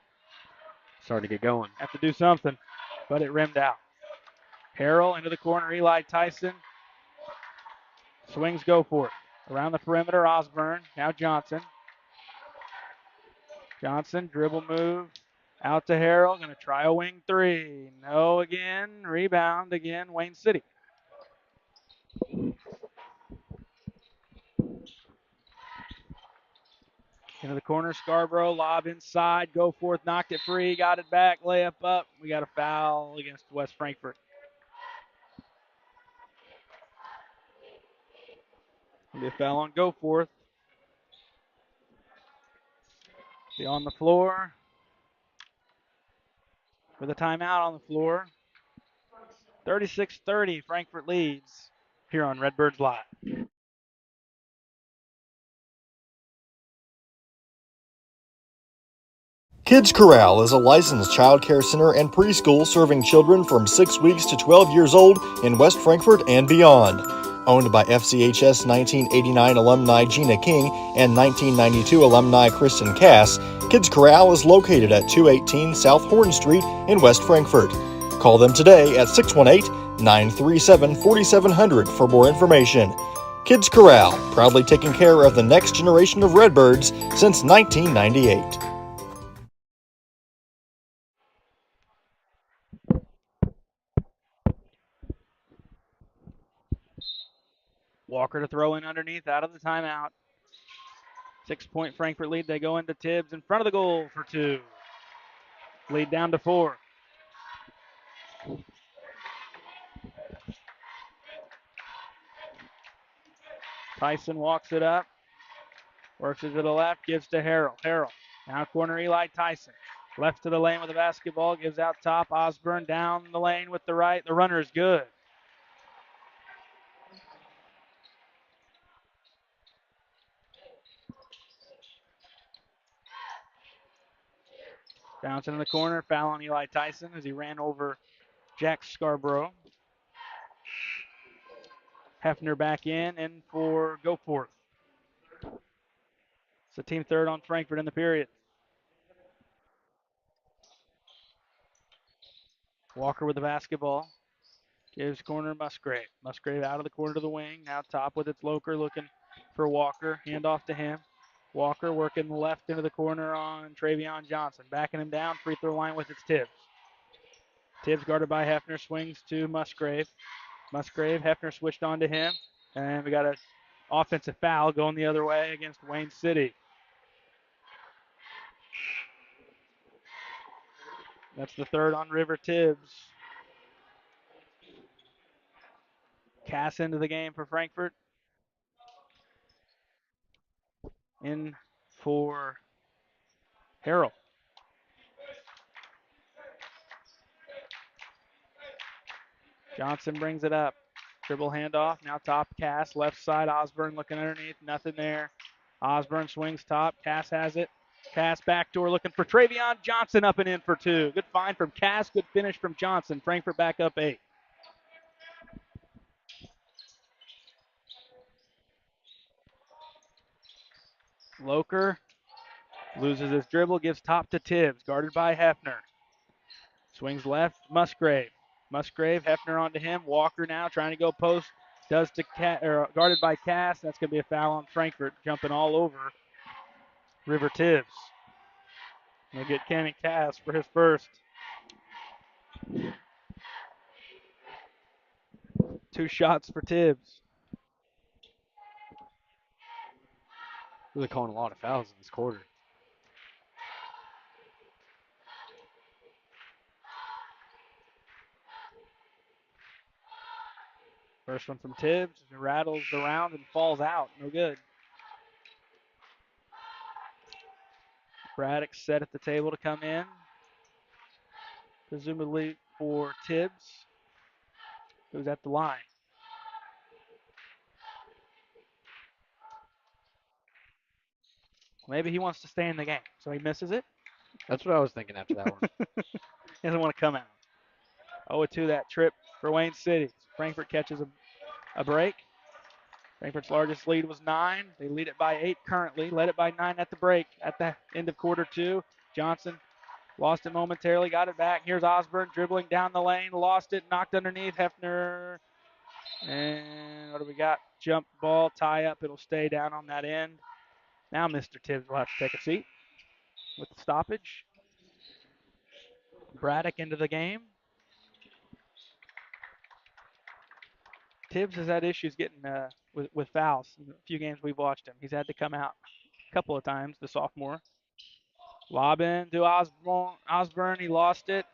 Starting to get going. Have to do something. But it rimmed out. Harrell into the corner. Eli Tyson. Swings Goforth. Around the perimeter, Osborne. Now Johnson. Johnson, dribble move. Out to Harrell. Going to try a wing 3. No again. Rebound again. Wayne City. Into the corner, Scarborough, lob inside, Goforth knocked it free, got it back, layup up. We got a foul against West Frankfort. It'll be a foul on Goforth. Be on the floor with a timeout on the floor. 36-30, Frankfort leads here on Redbirds Live. Kids Corral is a licensed child care center and preschool serving children from 6 weeks to 12 years old in West Frankfort and beyond. Owned by FCHS 1989 alumni Gina King and 1992 alumni Kristen Cass, Kids Corral is located at 218 South Horn Street in West Frankfort. Call them today at 618-937-4700 for more information. Kids Corral, proudly taking care of the next generation of Redbirds since 1998. Walker to throw in underneath out of the timeout. 6-point Frankfort lead. They go into Tibbs in front of the goal for two. Lead down to 4. Tyson walks it up. Works it to the left. Gives to Harrell. Harrell. Now corner Eli Tyson. Left to the lane with the basketball. Gives out top. Osborne down the lane with the right. The runner is good. Bouncing in the corner. Foul on Eli Tyson as he ran over Jack Scarborough. Hefner back in for Goforth. It's a team third on Frankfort in the period. Walker with the basketball. Gives corner Musgrave. Musgrave out of the corner to the wing. Now top with its Loker looking for Walker. Hand off to him. Walker working left into the corner on Travion Johnson. Backing him down. Free throw line with its Tibbs. Tibbs guarded by Hefner. Swings to Musgrave. Musgrave. Hefner switched on to him. And we got an offensive foul going the other way against Wayne City. That's the third on River Tibbs. Cass into the game for Frankfort. In for Harrell. Johnson brings it up. Dribble handoff. Now top Cass. Left side Osborne looking underneath. Nothing there. Osborne swings top. Cass has it. Cass backdoor looking for Travion Johnson up and in for two. Good find from Cass. Good finish from Johnson. Frankfort back up 8. Loker loses his dribble. Gives top to Tibbs. Guarded by Hefner. Swings left. Musgrave. Musgrave. Hefner onto him. Walker now trying to go post. Does to guarded by Cass. That's going to be a foul on Frankfort. Jumping all over River Tibbs. We'll get Kenny Cass for his first. 2 shots for Tibbs. Really calling a lot of fouls in this quarter. First one from Tibbs. Rattles around and falls out. No good. Braddock set at the table to come in. Presumably for Tibbs, who's at the line. Maybe he wants to stay in the game, so he misses it. That's what I was thinking after that one. He doesn't want to come out. 0-2 that trip for Wayne City. Frankfort catches a break. Frankfort's largest lead was 9. They lead it by 8 currently. Led it by 9 at the break. At the end of quarter 2, Johnson lost it momentarily. Got it back. Here's Osborne dribbling down the lane. Lost it. Knocked underneath. Hefner. And what do we got? Jump ball. Tie up. It'll stay down on that end. Now Mr. Tibbs will have to take a seat with the stoppage. Braddock into the game. Tibbs has had issues getting with fouls in the few games we've watched him. He's had to come out a couple of times, the sophomore. Lob in to Osborne. He lost it.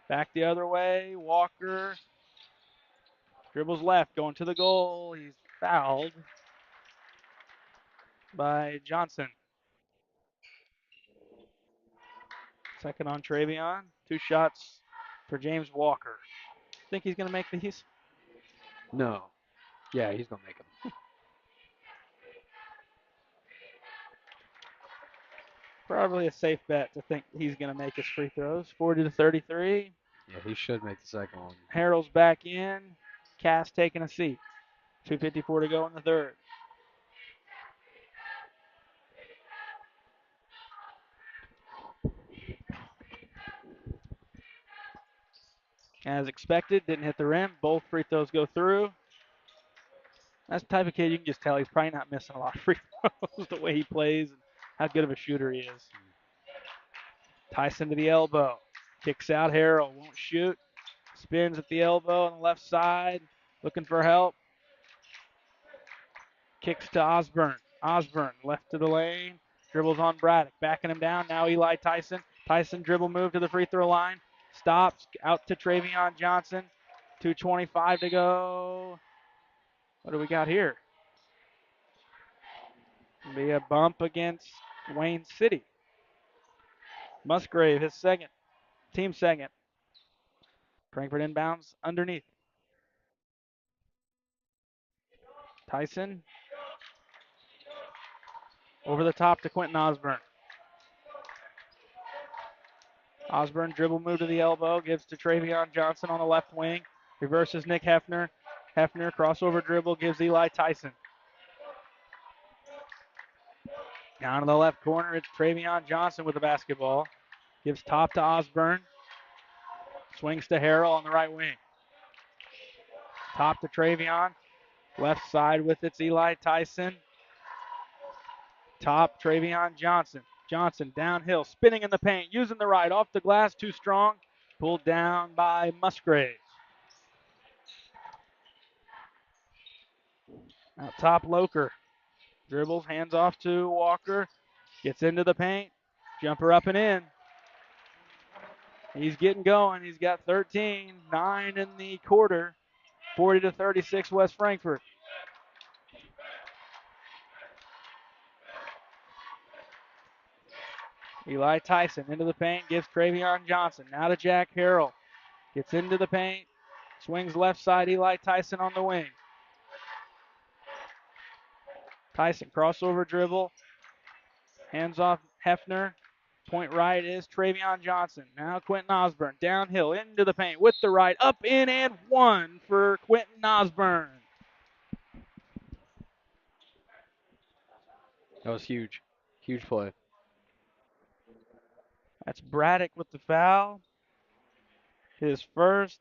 Back the other way. Walker dribbles left, going to the goal. He's fouled by Johnson. Second on Travion. 2 shots for James Walker. Think he's going to make these? No. Yeah, he's going to make them. Probably a safe bet to think he's going to make his free throws. 40-33. Yeah, he should make the second one. Harrell's back in. Cass taking a seat. 2:54 to go in the third. As expected, didn't hit the rim. Both free throws go through. That's the type of kid you can just tell he's probably not missing a lot of free throws the way he plays and how good of a shooter he is. Tyson to the elbow. Kicks out. Harrell won't shoot. Spins at the elbow on the left side. Looking for help. Kicks to Osborne. Osborne left to the lane. Dribbles on Braddock. Backing him down. Now Eli Tyson. Tyson dribble move to the free throw line. Stops. Out to Travion Johnson. 2:25 to go. What do we got here? Be a bump against Wayne City. Musgrave, his second. Team second. Frankfort inbounds underneath. Tyson. Over the top to Quentin Osborne. Osborne dribble move to the elbow. Gives to Travion Johnson on the left wing. Reverses Nick Hefner. Hefner crossover dribble. Gives Eli Tyson. Down to the left corner. It's Travion Johnson with the basketball. Gives top to Osborne. Swings to Harrell on the right wing. Top to Travion. Left side with it's Eli Tyson. Top, Travion Johnson. Johnson downhill, spinning in the paint, using the right, off the glass, too strong. Pulled down by Musgrave. Out top, Loker. Dribbles, hands off to Walker. Gets into the paint. Jumper up and in. He's getting going. He's got 13, 9 in the quarter. 40-36 West Frankfort. Eli Tyson into the paint, gives Travion Johnson. Now to Jack Harrell. Gets into the paint. Swings left side, Eli Tyson on the wing. Tyson crossover dribble. Hands off Hefner. Point right is Travion Johnson. Now Quentin Osborne downhill into the paint with the right. Up, in, and one for Quentin Osborne. That was huge. Huge play. That's Braddock with the foul. His first,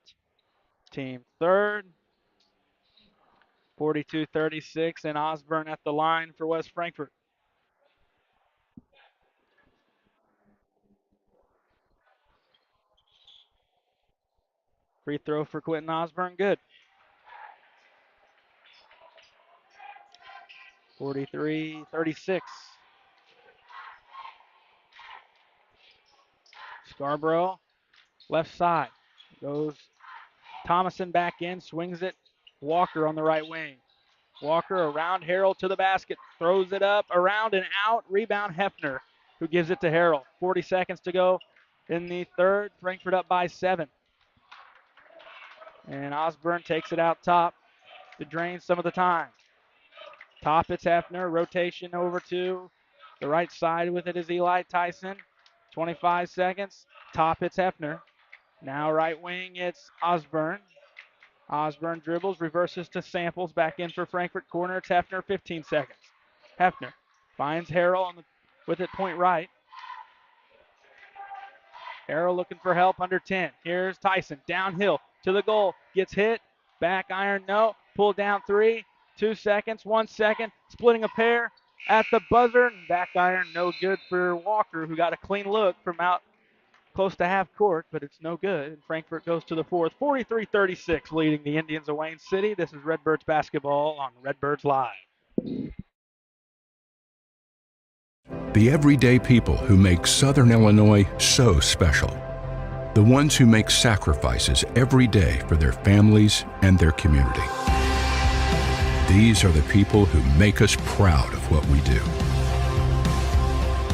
team third. 42-36, and Osborne at the line for West Frankfort. Free throw for Quentin Osborne, good. 43-36. Scarborough, left side. Goes Thomason back in, swings it. Walker on the right wing. Walker around Harrell to the basket. Throws it up, around and out. Rebound Hefner, who gives it to Harrell. 40 seconds to go in the third. Frankfort up by 7. And Osborne takes it out top to drain some of the time. Top, it's Hefner. Rotation over to the right side with it is Eli Tyson. 25 seconds. Top, it's Hefner. Now right wing, it's Osborne. Osborne dribbles, reverses to Samples. Back in for Frankfort corner. It's Hefner, 15 seconds. Hefner finds Harrell with it point right. Harrell looking for help under 10. Here's Tyson downhill to the goal. Gets hit. Back iron, no. Pull down 3. 2 seconds. 1 second. Splitting a pair at the buzzer. Back iron, no good for Walker, who got a clean look from out close to half court, but it's no good. And Frankfort goes to the fourth. 43-36, leading the Indians of Wayne City. This is Redbirds basketball on Redbirds Live. The everyday people who make Southern Illinois so special. The ones who make sacrifices every day for their families and their community. These are the people who make us proud of what we do.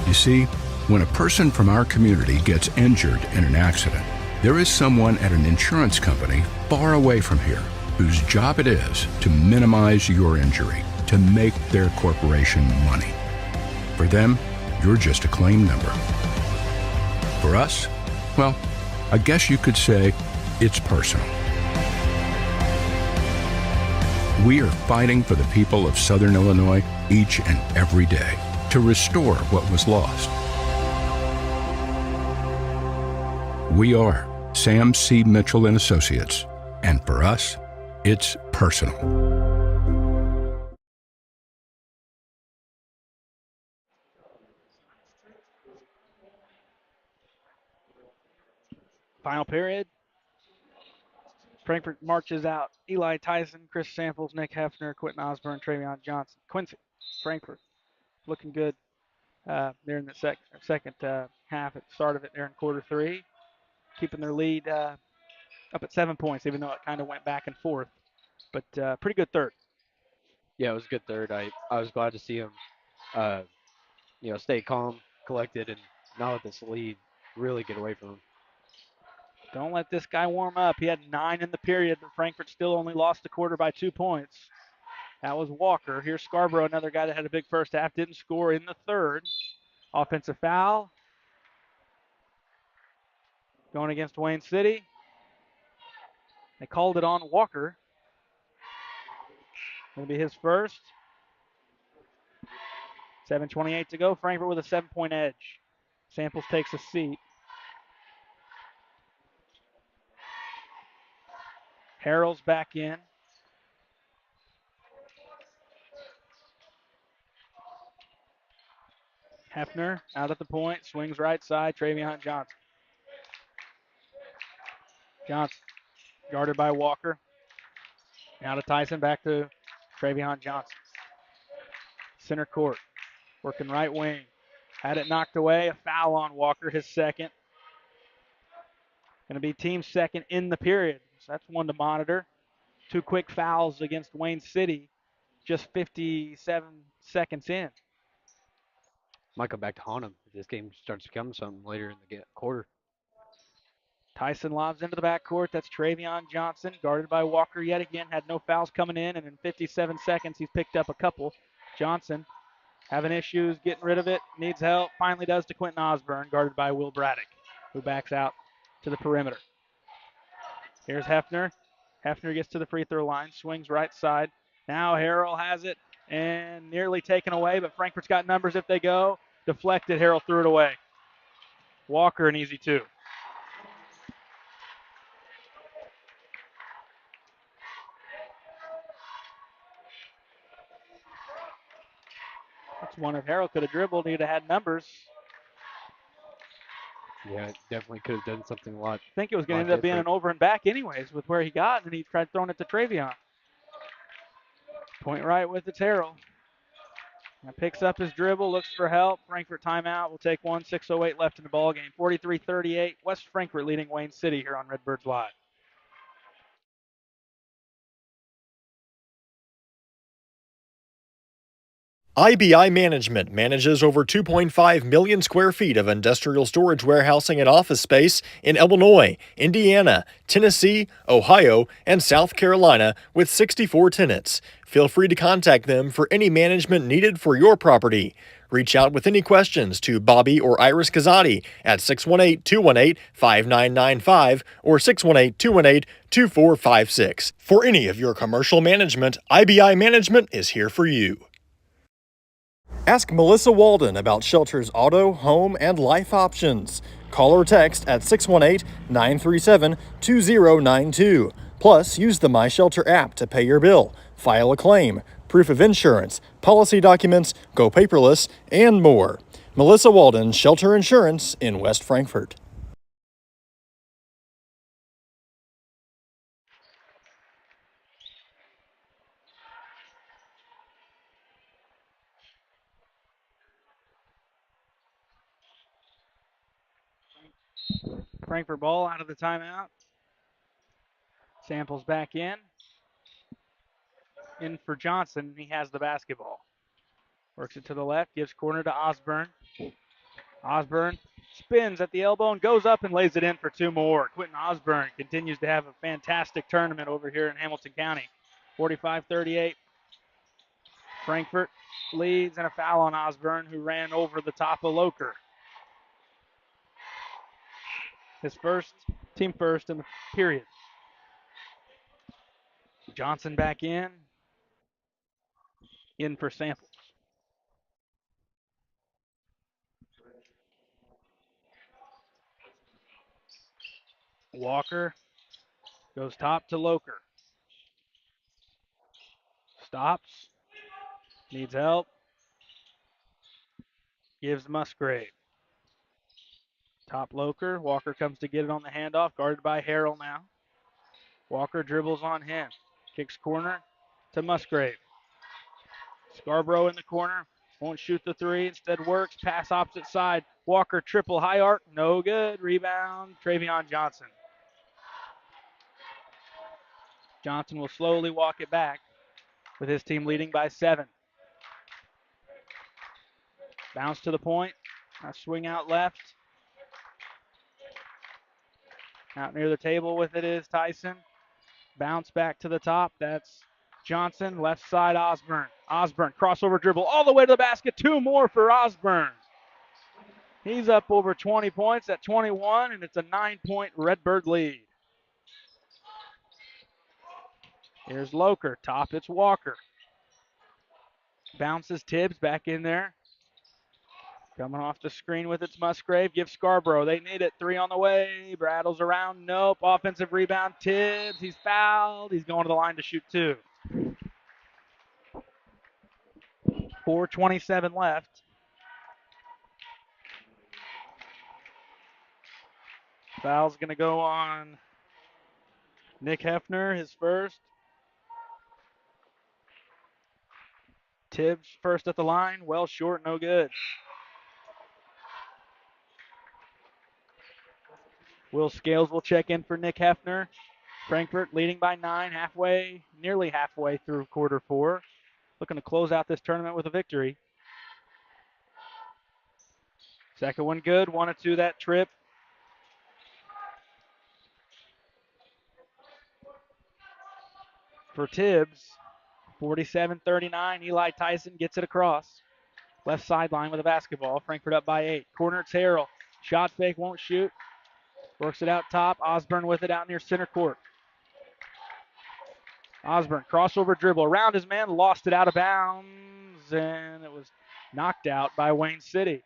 You see, when a person from our community gets injured in an accident, there is someone at an insurance company far away from here whose job it is to minimize your injury, to make their corporation money. For them, you're just a claim number. For us, well, I guess you could say it's personal. We are fighting for the people of Southern Illinois each and every day to restore what was lost. We are Sam C. Mitchell and Associates, and for us, it's personal. Final period. Frankfort marches out Eli Tyson, Chris Samples, Nick Hefner, Quentin Osborne, Travion Johnson. Quincy, Frankfort, looking good there in the second half at the start of it there in quarter three, keeping their lead up at 7 points, even though it kind of went back and forth. But pretty good third. Yeah, it was a good third. I was glad to see him, stay calm, collected, and not let this lead really get away from him. Don't let this guy warm up. He had 9 in the period, but Frankfort still only lost the quarter by 2 points. That was Walker. Here's Scarborough, another guy that had a big first half, didn't score in the third. Offensive foul. Going against Wayne City. They called it on Walker. Going to be his first. 7:28 to go. Frankfort with a 7-point edge. Samples takes a seat. Harrell's back in. Hefner out at the point, swings right side, Travion Johnson. Johnson guarded by Walker. Now to Tyson, back to Travion Johnson. Center court, working right wing. Had it knocked away, a foul on Walker, his second. Going to be team second in the period, so that's one to monitor. 2 quick fouls against Wayne City, just 57 seconds in. Might come back to haunt him if this game starts to become something later in the quarter. Tyson lobs into the backcourt. That's Travion Johnson, guarded by Walker yet again. Had no fouls coming in, and in 57 seconds, he's picked up a couple. Johnson having issues getting rid of it, needs help. Finally does to Quentin Osborne, guarded by Will Braddock, who backs out to the perimeter. Here's Hefner. Hefner gets to the free throw line, swings right side. Now Harrell has it and nearly taken away, but Frankfort's got numbers if they go. Deflected, Harrell threw it away. Walker an easy 2. That's one if Harrell could have dribbled, he'd have had numbers. Yeah, definitely could have done something a lot. I think it was going to end up being an over and back anyways with where he got, and he tried throwing it to Travion. Point right with it's Harrell. And picks up his dribble, looks for help. Frankfort timeout. We'll take one. 6:08 left in the ball game. 43-38. West Frankfort leading Wayne City here on Redbirds Live. IBI Management manages over 2.5 million square feet of industrial storage warehousing and office space in Illinois, Indiana, Tennessee, Ohio, and South Carolina with 64 tenants. Feel free to contact them for any management needed for your property. Reach out with any questions to Bobby or Iris Kazadi at 618-218-5995 or 618-218-2456. For any of your commercial management, IBI Management is here for you. Ask Melissa Walden about Shelter's auto, home, and life options. Call or text at 618-937-2092. Plus, use the My Shelter app to pay your bill, file a claim, proof of insurance, policy documents, go paperless, and more. Melissa Walden, Shelter Insurance in West Frankfort. Frankfurt ball out of the timeout. Samples back in. In for Johnson. He has the basketball. Works it to the left, gives corner to Osborne. Osborne spins at the elbow and goes up and lays it in for two more. Quentin Osborne continues to have a fantastic tournament over here in Hamilton County. 45-38. Frankfurt leads, and a foul on Osborne, who ran over the top of Loker. His first, team first in the period. Johnson back in for Samples. Walker goes top to Loker. Stops, needs help, gives Musgrave. Top Loker. Walker comes to get it on the handoff, guarded by Harrell now. Walker dribbles on him. Kicks corner to Musgrave. Scarborough in the corner. Won't shoot the three. Instead works. Pass opposite side. Walker triple high arc. No good. Rebound. Travion Johnson. Johnson will slowly walk it back with his team leading by 7. Bounce to the point. Swing out left. Out near the table with it is Tyson. Bounce back to the top. That's Johnson. Left side Osborne. Osborne crossover dribble all the way to the basket. 2 more for Osborne. He's up over 20 points at 21, and it's a 9-point Redbird lead. Here's Loker. Top, it's Walker. Bounces Tibbs back in there. Coming off the screen with its Musgrave. Gives Scarborough. They need it. 3 on the way. Brattles around. Nope. Offensive rebound. Tibbs. He's fouled. He's going to the line to shoot 2. 4:27 left. Foul's going to go on Nick Hefner, his first. Tibbs first at the line. Well short, no good. Will Scales will check in for Nick Hefner. Frankfurt leading by 9, nearly halfway through quarter 4. Looking to close out this tournament with a victory. Second one good, 1-2 that trip. For Tibbs, 47-39. Eli Tyson gets it across. Left sideline with a basketball. Frankfurt up by 8. Corner, it's Harrell. Shot fake, won't shoot. Works it out top. Osborne with it out near center court. Osborne, crossover dribble around his man, lost it out of bounds, and it was knocked out by Wayne City.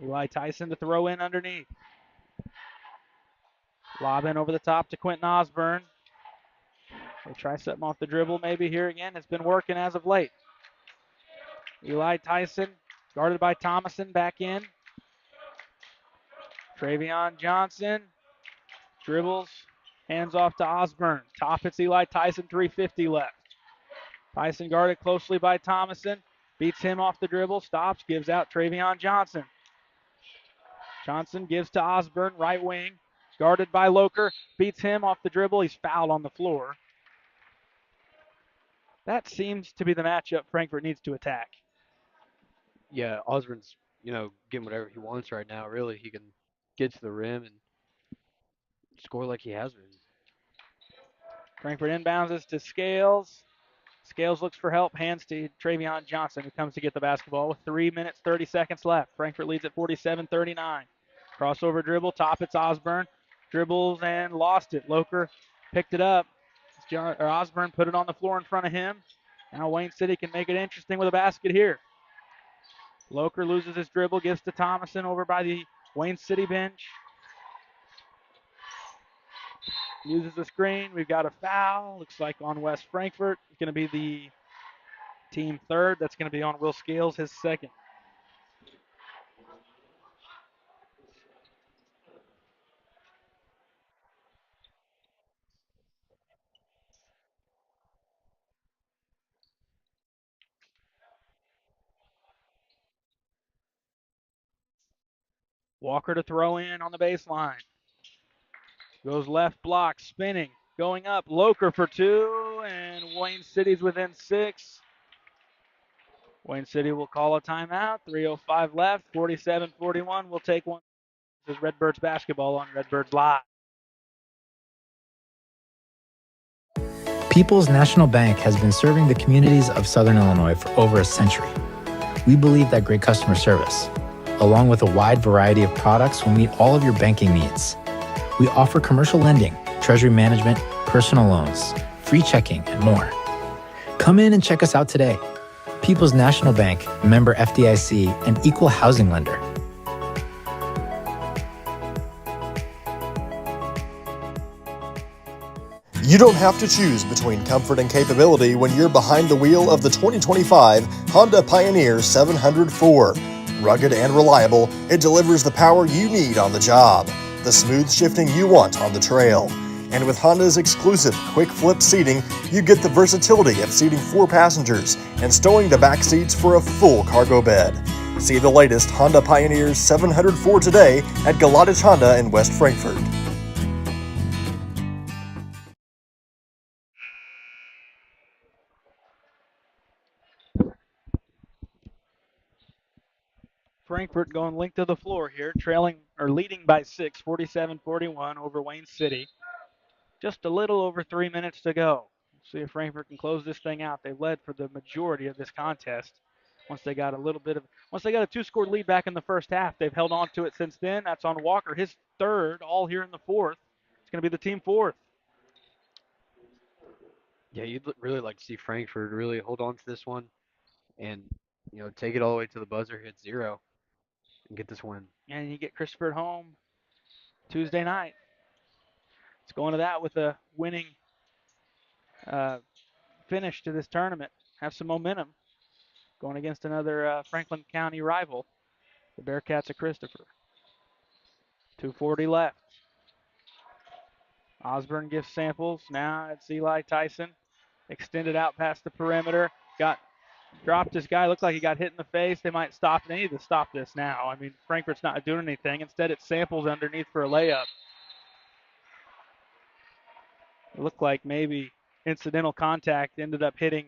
Eli Tyson to throw in underneath. Lob in over the top to Quentin Osborne. We'll try something off the dribble maybe here again. It's been working as of late. Eli Tyson, guarded by Thomason, back in. Travion Johnson dribbles, hands off to Osborne. Top, it's Eli Tyson, 3:50 left. Tyson guarded closely by Thomason. Beats him off the dribble, stops, gives out Travion Johnson. Johnson gives to Osborne, right wing. Guarded by Loker, beats him off the dribble. He's fouled on the floor. That seems to be the matchup Frankfurt needs to attack. Yeah, Osborne's, getting whatever he wants right now, really. He can get to the rim and score like he has been. Frankfurt inbounds this to Scales. Scales looks for help, hands to Travion Johnson, who comes to get the basketball with 3 minutes, 30 seconds left. Frankfurt leads at 47-39. Crossover dribble, top, it's Osborne. Dribbles and lost it. Loker picked it up. Osborne put it on the floor in front of him. Now Wayne City can make it interesting with a basket here. Loker loses his dribble, gives to Thomason over by the Wayne City bench. Uses the screen. We've got a foul. Looks like on West Frankfurt. It's going to be the team third. That's going to be on Will Scales, his second. Walker to throw in on the baseline. Goes left block, spinning, going up. Loker for two, and Wayne City's within 6. Wayne City will call a timeout. 3:05 left, 47-41. We'll take one. This is Redbirds basketball on Redbirds Live. People's National Bank has been serving the communities of Southern Illinois for over a century. We believe that great customer service, along with a wide variety of products, will meet all of your banking needs. We offer commercial lending, treasury management, personal loans, free checking, and more. Come in and check us out today. People's National Bank, member FDIC, and equal housing lender. You don't have to choose between comfort and capability when you're behind the wheel of the 2025 Honda Pioneer 704. Rugged and reliable, it delivers the power you need on the job, the smooth shifting you want on the trail. And with Honda's exclusive quick flip seating, you get the versatility of seating 4 passengers and stowing the back seats for a full cargo bed. See the latest Honda Pioneer 704 today at Galadich Honda in West Frankfort. Frankfort going length of the floor here, trailing or leading by 6, 47-41 over Wayne City. Just a little over 3 minutes to go. See if Frankfort can close this thing out. They've led for the majority of this contest. Once they got a 2-score lead back in the first half, they've held on to it since then. That's on Walker, his third, all here in the fourth. It's going to be the team fourth. Yeah, you'd really like to see Frankfurt really hold on to this one and, take it all the way to the buzzer, hit 0, and get this win. And you get Christopher at home Tuesday night. It's going to that with a winning finish to this tournament. Have some momentum going against another Franklin County rival, the Bearcats of Christopher. 2:40 left. Osborne gives samples. Now it's Eli Tyson. Extended out past the perimeter. Dropped his guy. Looked like he got hit in the face. They might stop. They need to stop this now. I mean, Frankfurt's not doing anything. Instead, it's samples underneath for a layup. It looked like maybe incidental contact ended up hitting,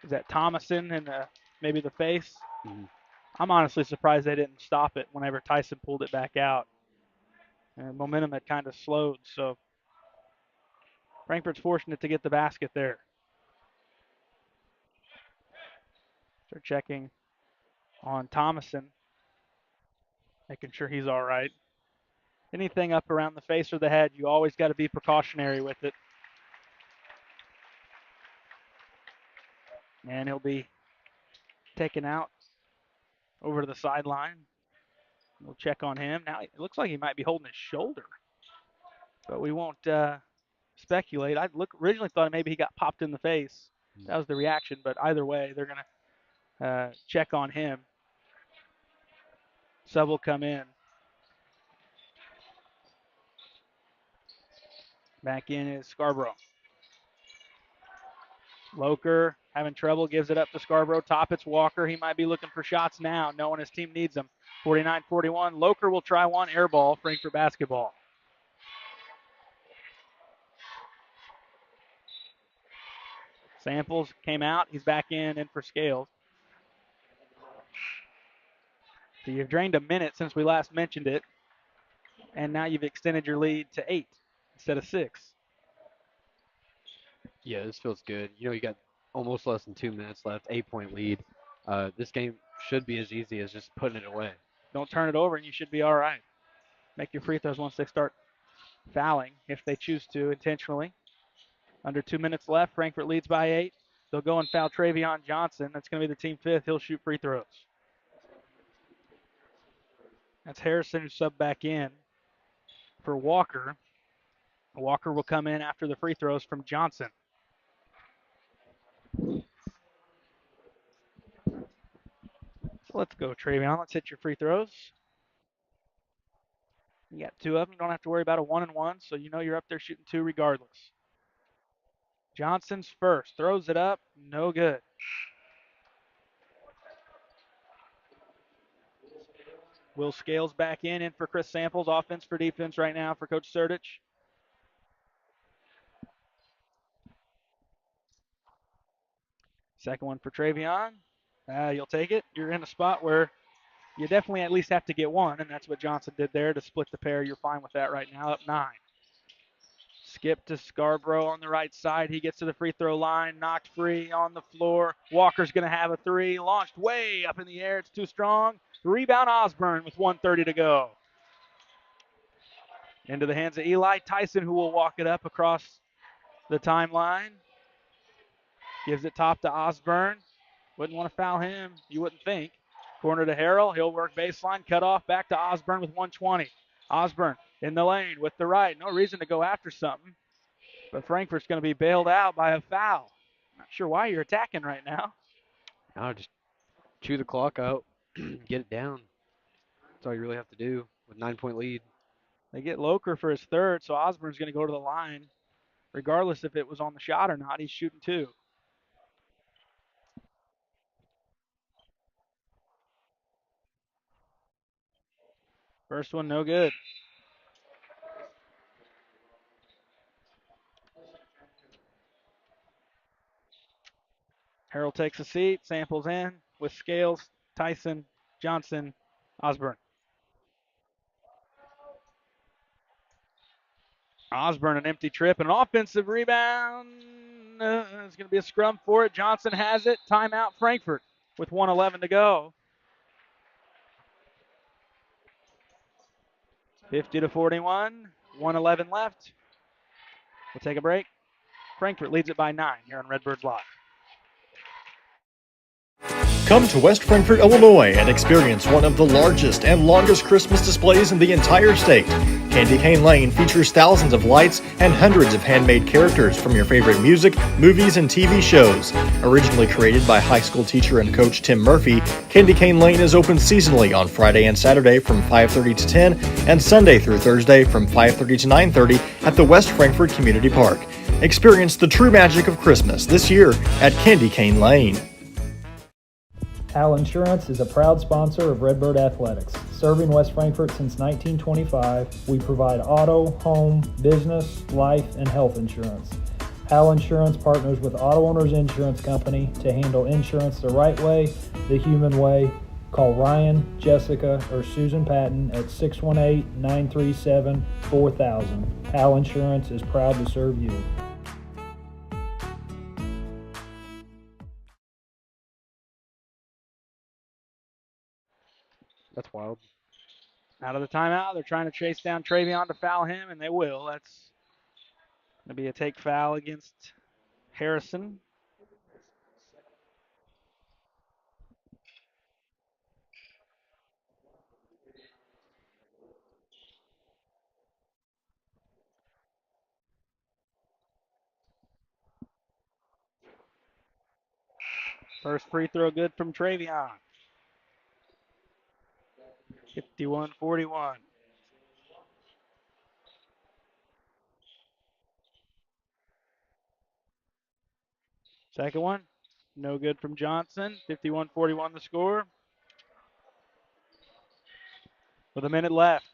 is that Thomason in maybe the face? Mm-hmm. I'm honestly surprised they didn't stop it whenever Tyson pulled it back out. And momentum had kind of slowed, so Frankfurt's fortunate to get the basket there. They're checking on Thomason, making sure he's all right. Anything up around the face or the head, you always got to be precautionary with it. And he'll be taken out over to the sideline. We'll check on him. Now it looks like he might be holding his shoulder, but we won't speculate. I originally thought maybe he got popped in the face. That was the reaction, but either way, they're going to check on him. Sub will come in. Back in is Scarborough. Loker having trouble, gives it up to Scarborough. Top, it's Walker. He might be looking for shots now, knowing his team needs them. 49-41. Loker will try one air ball, Frankfurt basketball. Samples came out. He's back in for Scales. So you've drained a minute since we last mentioned it, and now you've extended your lead to 8 instead of 6. Yeah, this feels good. You got almost less than 2 minutes left, 8-point lead. This game should be as easy as just putting it away. Don't turn it over, and you should be all right. Make your free throws once they start fouling, if they choose to intentionally. Under 2 minutes left, Frankfurt leads by 8. They'll go and foul Travion Johnson. That's going to be the team 5th. He'll shoot free throws. That's Harrison who subbed back in for Walker. Walker will come in after the free throws from Johnson. So let's go, Travion. Let's hit your free throws. You got 2 of them. You don't have to worry about a 1-and-1, so you know you're up there shooting 2 regardless. Johnson's first. Throws it up. No good. Will Scales back in for Chris Samples. Offense for defense right now for Coach Surdich. Second one for Travion. You'll take it. You're in a spot where you definitely at least have to get one, and that's what Johnson did there to split the pair. You're fine with that right now, up 9. Skip to Scarborough on the right side. He gets to the free throw line, knocked free on the floor. Walker's going to have a 3, launched way up in the air. It's too strong. Rebound Osborne with 1:30 to go. Into the hands of Eli Tyson, who will walk it up across the timeline. Gives it top to Osborne. Wouldn't want to foul him, you wouldn't think. Corner to Harrell. He'll work baseline, cut off, back to Osborne with 1:20. Osborne in the lane with the right. No reason to go after something. But Frankfurt's going to be bailed out by a foul. Not sure why you're attacking right now. Now just chew the clock out, get it down. That's all you really have to do with 9-point lead. They get Loker for his third, so Osborne's going to go to the line. Regardless if it was on the shot or not, he's shooting 2. First one, no good. Harrell takes a seat, Samples in with Scales, Tyson, Johnson, Osborne. Osborne, an empty trip, and an offensive rebound. It's going to be a scrum for it. Johnson has it. Timeout, Frankfurt, with 1:11 to go. 50-41, 1:11 left. We'll take a break. Frankfurt leads it by 9 here on Redbirds Live. Come to West Frankfort, Illinois and experience one of the largest and longest Christmas displays in the entire state. Candy Cane Lane features thousands of lights and hundreds of handmade characters from your favorite music, movies, and TV shows. Originally created by high school teacher and coach Tim Murphy, Candy Cane Lane is open seasonally on Friday and Saturday from 5:30 to 10 and Sunday through Thursday from 5:30 to 9:30 at the West Frankfort Community Park. Experience the true magic of Christmas this year at Candy Cane Lane. Hal Insurance is a proud sponsor of Redbird Athletics. Serving West Frankfort since 1925, we provide auto, home, business, life, and health insurance. Hal Insurance partners with Auto Owners Insurance Company to handle insurance the right way, the human way. Call Ryan, Jessica, or Susan Patton at 618-937-4000. Hal Insurance is proud to serve you. That's wild. Out of the timeout, they're trying to chase down Travion to foul him, and they will. That's going to be a take foul against Harrison. First free throw good from Travion. 51-41. Second one, no good from Johnson. 51-41 the score. With a minute left.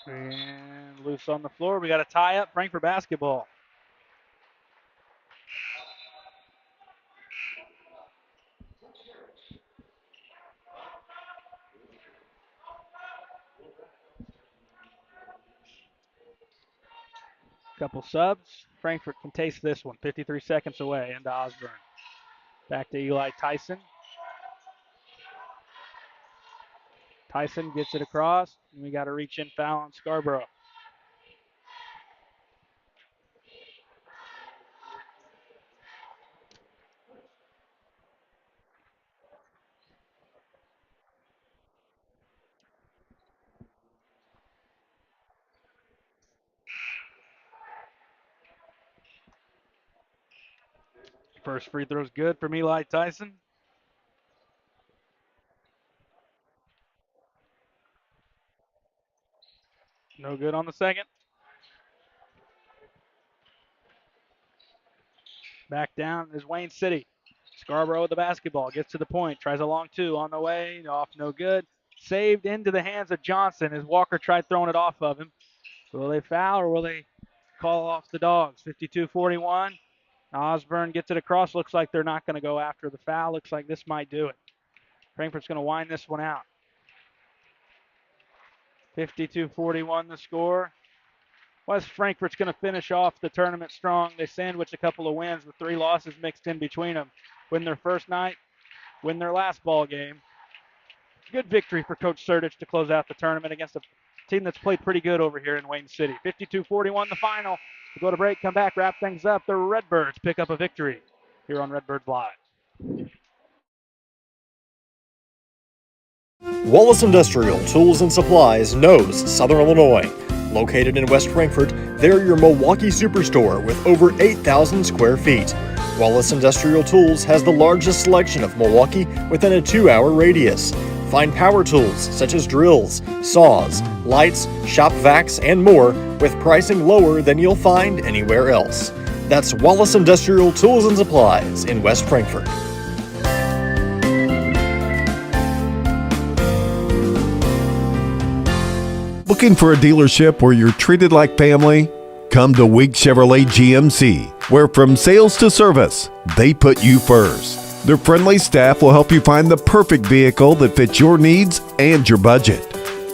And loose on the floor. We got a tie up. Frankfurt basketball. Couple subs. Frankfurt can taste this one. 53 seconds away into Osborne. Back to Eli Tyson. Tyson gets it across. And we got a reach in foul on Scarborough. First free throw's good from Eli Tyson. No good on the second. Back down is Wayne City. Scarborough with the basketball. Gets to the point. Tries a long two. On the way. Off, no good. Saved into the hands of Johnson as Walker tried throwing it off of him. Will they foul or will they call off the Dogs? 52-41. Osborne gets it across. Looks like they're not going to go after the foul. Looks like this might do it. Frankfort's going to wind this one out. 52-41 the score. West Frankfort's going to finish off the tournament strong. They sandwich a couple of wins with 3 losses mixed in between them. Win their first night, win their last ball game. Good victory for Coach Sertich to close out the tournament against a team that's played pretty good over here in Wayne City. 52-41 the final. We'll go to break, come back, wrap things up. The Redbirds pick up a victory here on Redbirds Live. Wallace Industrial Tools and Supplies knows Southern Illinois. Located in West Frankfort, they're your Milwaukee superstore with over 8,000 square feet. Wallace Industrial Tools has the largest selection of Milwaukee within a 2-hour radius. Find power tools such as drills, saws, lights, shop vacs, and more with pricing lower than you'll find anywhere else. That's Wallace Industrial Tools and Supplies in West Frankfort. Looking for a dealership where you're treated like family? Come to Week Chevrolet GMC, where from sales to service, they put you first. Their friendly staff will help you find the perfect vehicle that fits your needs and your budget.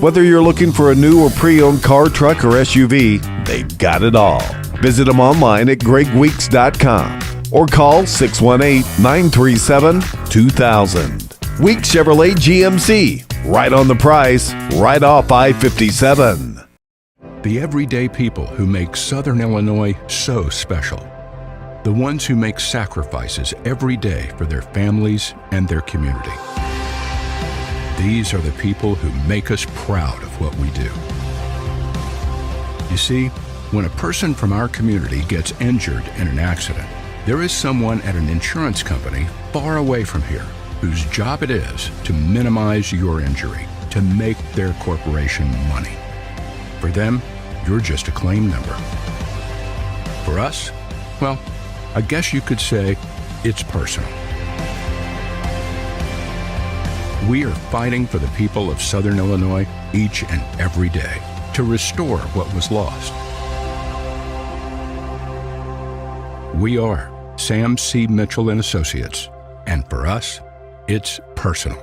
Whether you're looking for a new or pre-owned car, truck, or SUV, they've got it all. Visit them online at gregweeks.com or call 618-937-2000. Week Chevrolet GMC, right on the price, right off I-57. The everyday people who make Southern Illinois so special. The ones who make sacrifices every day for their families and their community. These are the people who make us proud of what we do. You see, when a person from our community gets injured in an accident, there is someone at an insurance company far away from here whose job it is to minimize your injury, to make their corporation money. For them, you're just a claim number. For us, well, I guess you could say it's personal. We are fighting for the people of Southern Illinois each and every day to restore what was lost. We are Sam C. Mitchell and Associates, and for us, it's personal.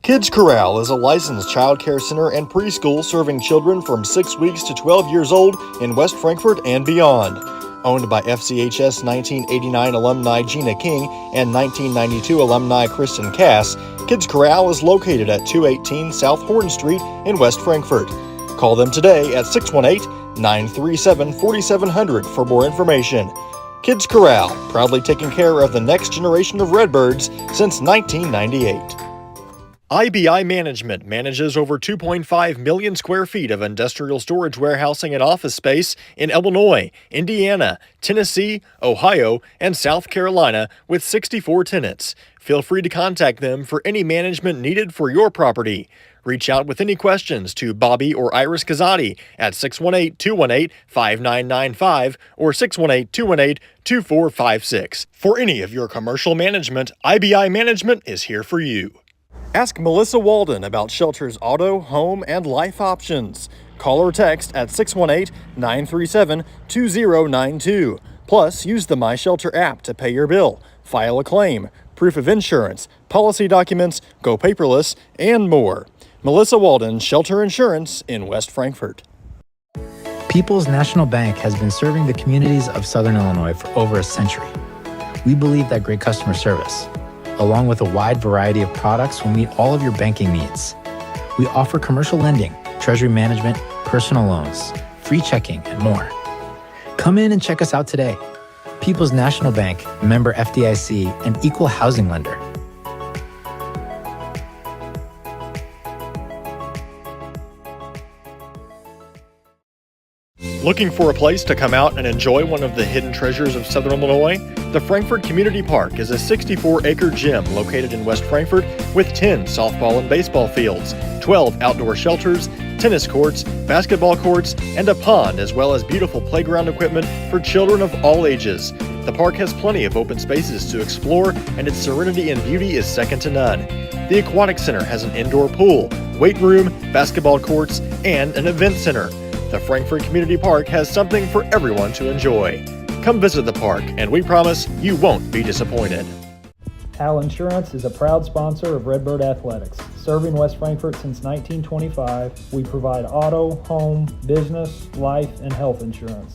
Kids Corral is a licensed child care center and preschool serving children from 6 weeks to 12 years old in West Frankfort and beyond. Owned by FCHS 1989 alumni Gina King and 1992 alumni Kristen Cass, Kids Corral is located at 218 South Horn Street in West Frankfort. Call them today at 618-937-4700 for more information. Kids Corral, proudly taking care of the next generation of Redbirds since 1998. IBI Management manages over 2.5 million square feet of industrial storage warehousing and office space in Illinois, Indiana, Tennessee, Ohio, and South Carolina with 64 tenants. Feel free to contact them for any management needed for your property. Reach out with any questions to Bobby or Iris Kazadi at 618-218-5995 or 618-218-2456. For any of your commercial management, IBI Management is here for you. Ask Melissa Walden about Shelter's auto, home, and life options. Call or text at 618-937-2092. Plus, use the My Shelter app to pay your bill, file a claim, proof of insurance, policy documents, go paperless, and more. Melissa Walden, Shelter Insurance in West Frankfort. People's National Bank has been serving the communities of Southern Illinois for over a century. We believe that great customer service, along with a wide variety of products, will meet all of your banking needs. We offer commercial lending, treasury management, personal loans, free checking, and more. Come in and check us out today. People's National Bank, member FDIC, and equal housing lender. Looking for a place to come out and enjoy one of the hidden treasures of Southern Illinois? The Frankfort Community Park is a 64-acre gym located in West Frankfort with 10 softball and baseball fields, 12 outdoor shelters, tennis courts, basketball courts, and a pond, as well as beautiful playground equipment for children of all ages. The park has plenty of open spaces to explore, and its serenity and beauty is second to none. The Aquatic Center has an indoor pool, weight room, basketball courts, and an event center. The Frankfort Community Park has something for everyone to enjoy. Come visit the park, and we promise you won't be disappointed. Hal Insurance is a proud sponsor of Redbird Athletics. Serving West Frankfort since 1925, we provide auto, home, business, life, and health insurance.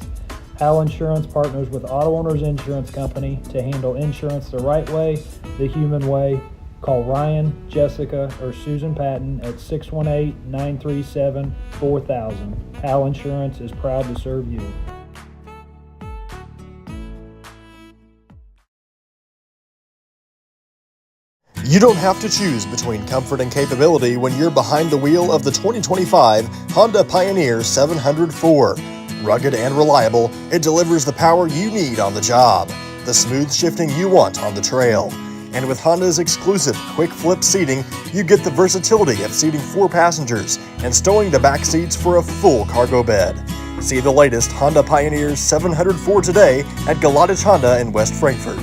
Hal Insurance partners with Auto Owners Insurance Company to handle insurance the right way, the human way. Call Ryan, Jessica, or Susan Patton at 618-937-4000. Hal Insurance is proud to serve you. You don't have to choose between comfort and capability when you're behind the wheel of the 2025 Honda Pioneer 704. Rugged and reliable, it delivers the power you need on the job, the smooth shifting you want on the trail. And with Honda's exclusive quick flip seating, you get the versatility of seating 4 passengers and stowing the back seats for a full cargo bed. See the latest Honda Pioneer 704 today at Galatich Honda in West Frankfort.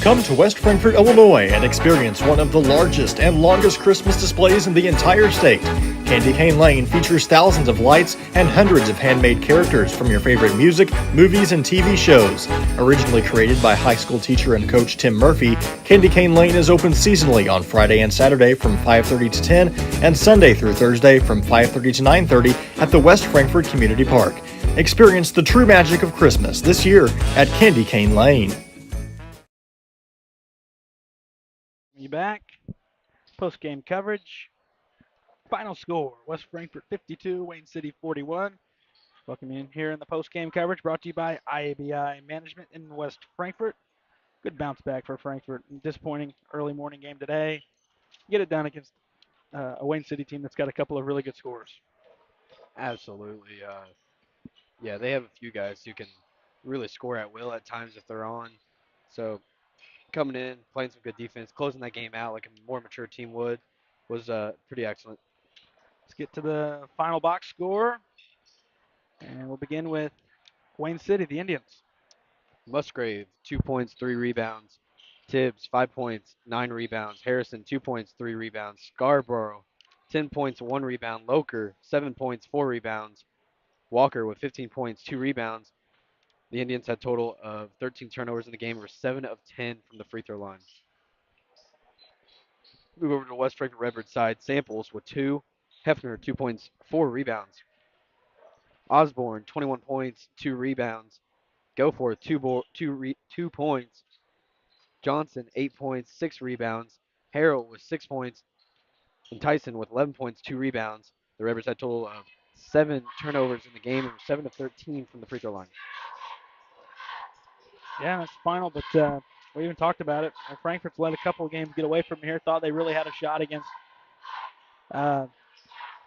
Come to West Frankfort, Illinois and experience one of the largest and longest Christmas displays in the entire state. Candy Cane Lane features thousands of lights and hundreds of handmade characters from your favorite music, movies, and TV shows. Originally created by high school teacher and coach Tim Murphy, Candy Cane Lane is open seasonally on Friday and Saturday from 5:30 to 10 and Sunday through Thursday from 5:30 to 9:30 at the West Frankfort Community Park. Experience the true magic of Christmas this year at Candy Cane Lane. You back? Post-game coverage. Final score, West Frankfort 52, Wayne City 41. Welcome in here in the post-game coverage brought to you by IABI Management in West Frankfort. Good bounce back for Frankfort. Disappointing early morning game today. Get it done against a Wayne City team that's got a couple of really good scores. Absolutely. Yeah, they have a few guys who can really score at will at times if they're on. So coming in, playing some good defense, closing that game out like a more mature team would, was pretty excellent. Let's get to the final box score. And we'll begin with Wayne City, the Indians. Musgrave, 2 points, 3 rebounds. Tibbs, 5 points, 9 rebounds. Harrison, 2 points, 3 rebounds. Scarborough, 10 points, 1 rebound. Loker, 7 points, 4 rebounds. Walker with 15 points, 2 rebounds. The Indians had a total of 13 turnovers in the game, or 7 of 10 from the free throw line. Move over to the West Frankfort Redbird side. Samples with 2. Hefner, 2 points, 4 rebounds. Osborne, 21 points, 2 rebounds. Goforth, 2 points. Johnson, 8 points, 6 rebounds. Harrell with 6 points. And Tyson with 11 points, 2 rebounds. The Redbirds had a total of 7 turnovers in the game and 7 of 13 from the free throw line. Yeah, that's final, but we even talked about it. Frankfurt's let a couple of games get away from here. Thought they really had a shot against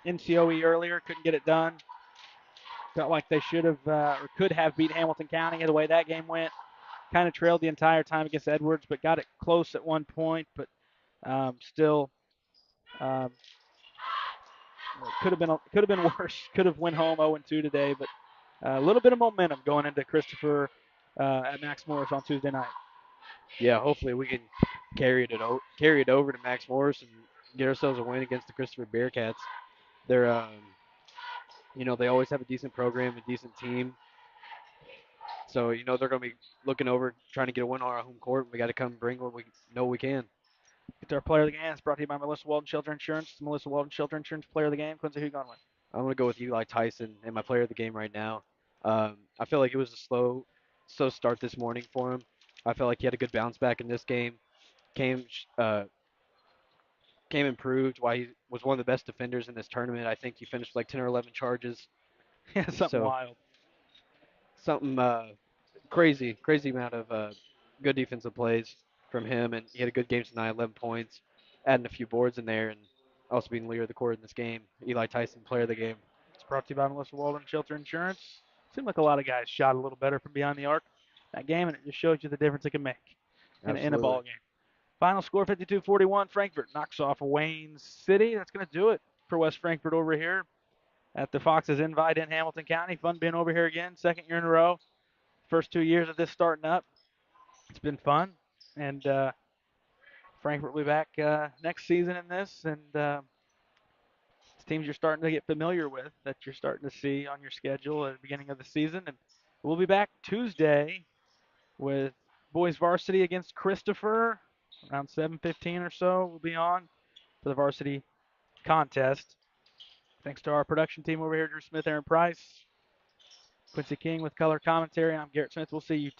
NCOE earlier. Couldn't get it done. Felt like they should have or could have beat Hamilton County the way that game went. Kind of trailed the entire time against Edwards, but got it close at one point. But still, could have been worse. Could have went home 0-2 today, but a little bit of momentum going into Christopher at Max Morris on Tuesday night. Yeah, hopefully we can carry it over to Max Morris and get ourselves a win against the Christopher Bearcats. They're, they always have a decent program, a decent team. So, they're going to be looking over, trying to get a win on our home court. We got to come bring what we know we can. Get to our player of the game. It's brought to you by Melissa Walden Shelter Insurance. It's Melissa Walden Shelter Insurance player of the game. Quincy, who you going with? I'm going to go with Eli Tyson and my player of the game right now. I feel like it was a slow start this morning for him. I felt like he had a good bounce back in this game. Came improved while he was one of the best defenders in this tournament. I think he finished like 10 or 11 charges. Yeah, something wild. Something crazy amount of good defensive plays from him, and he had a good game tonight, 11 points, adding a few boards in there, and also being leader of the court in this game. Eli Tyson, player of the game. It's brought to you by Melissa Walden Shelter Insurance. Seemed like a lot of guys shot a little better from beyond the arc that game, and it just shows you the difference it can make in a ball game. Final score 52-41. Frankfort knocks off Wayne City. That's going to do it for West Frankfort over here at the Foxes Invite in Hamilton County. Fun being over here again, second year in a row. First 2 years of this starting up. It's been fun, and Frankfort will be back next season in this, and teams you're starting to get familiar with that you're starting to see on your schedule at the beginning of the season. And we'll be back Tuesday with boys varsity against Christopher around 7:15 or so. We'll be on for the varsity contest. Thanks to our production team over here, Drew Smith, Aaron Price, Quincy King with color commentary. I'm Garrett Smith. We'll see you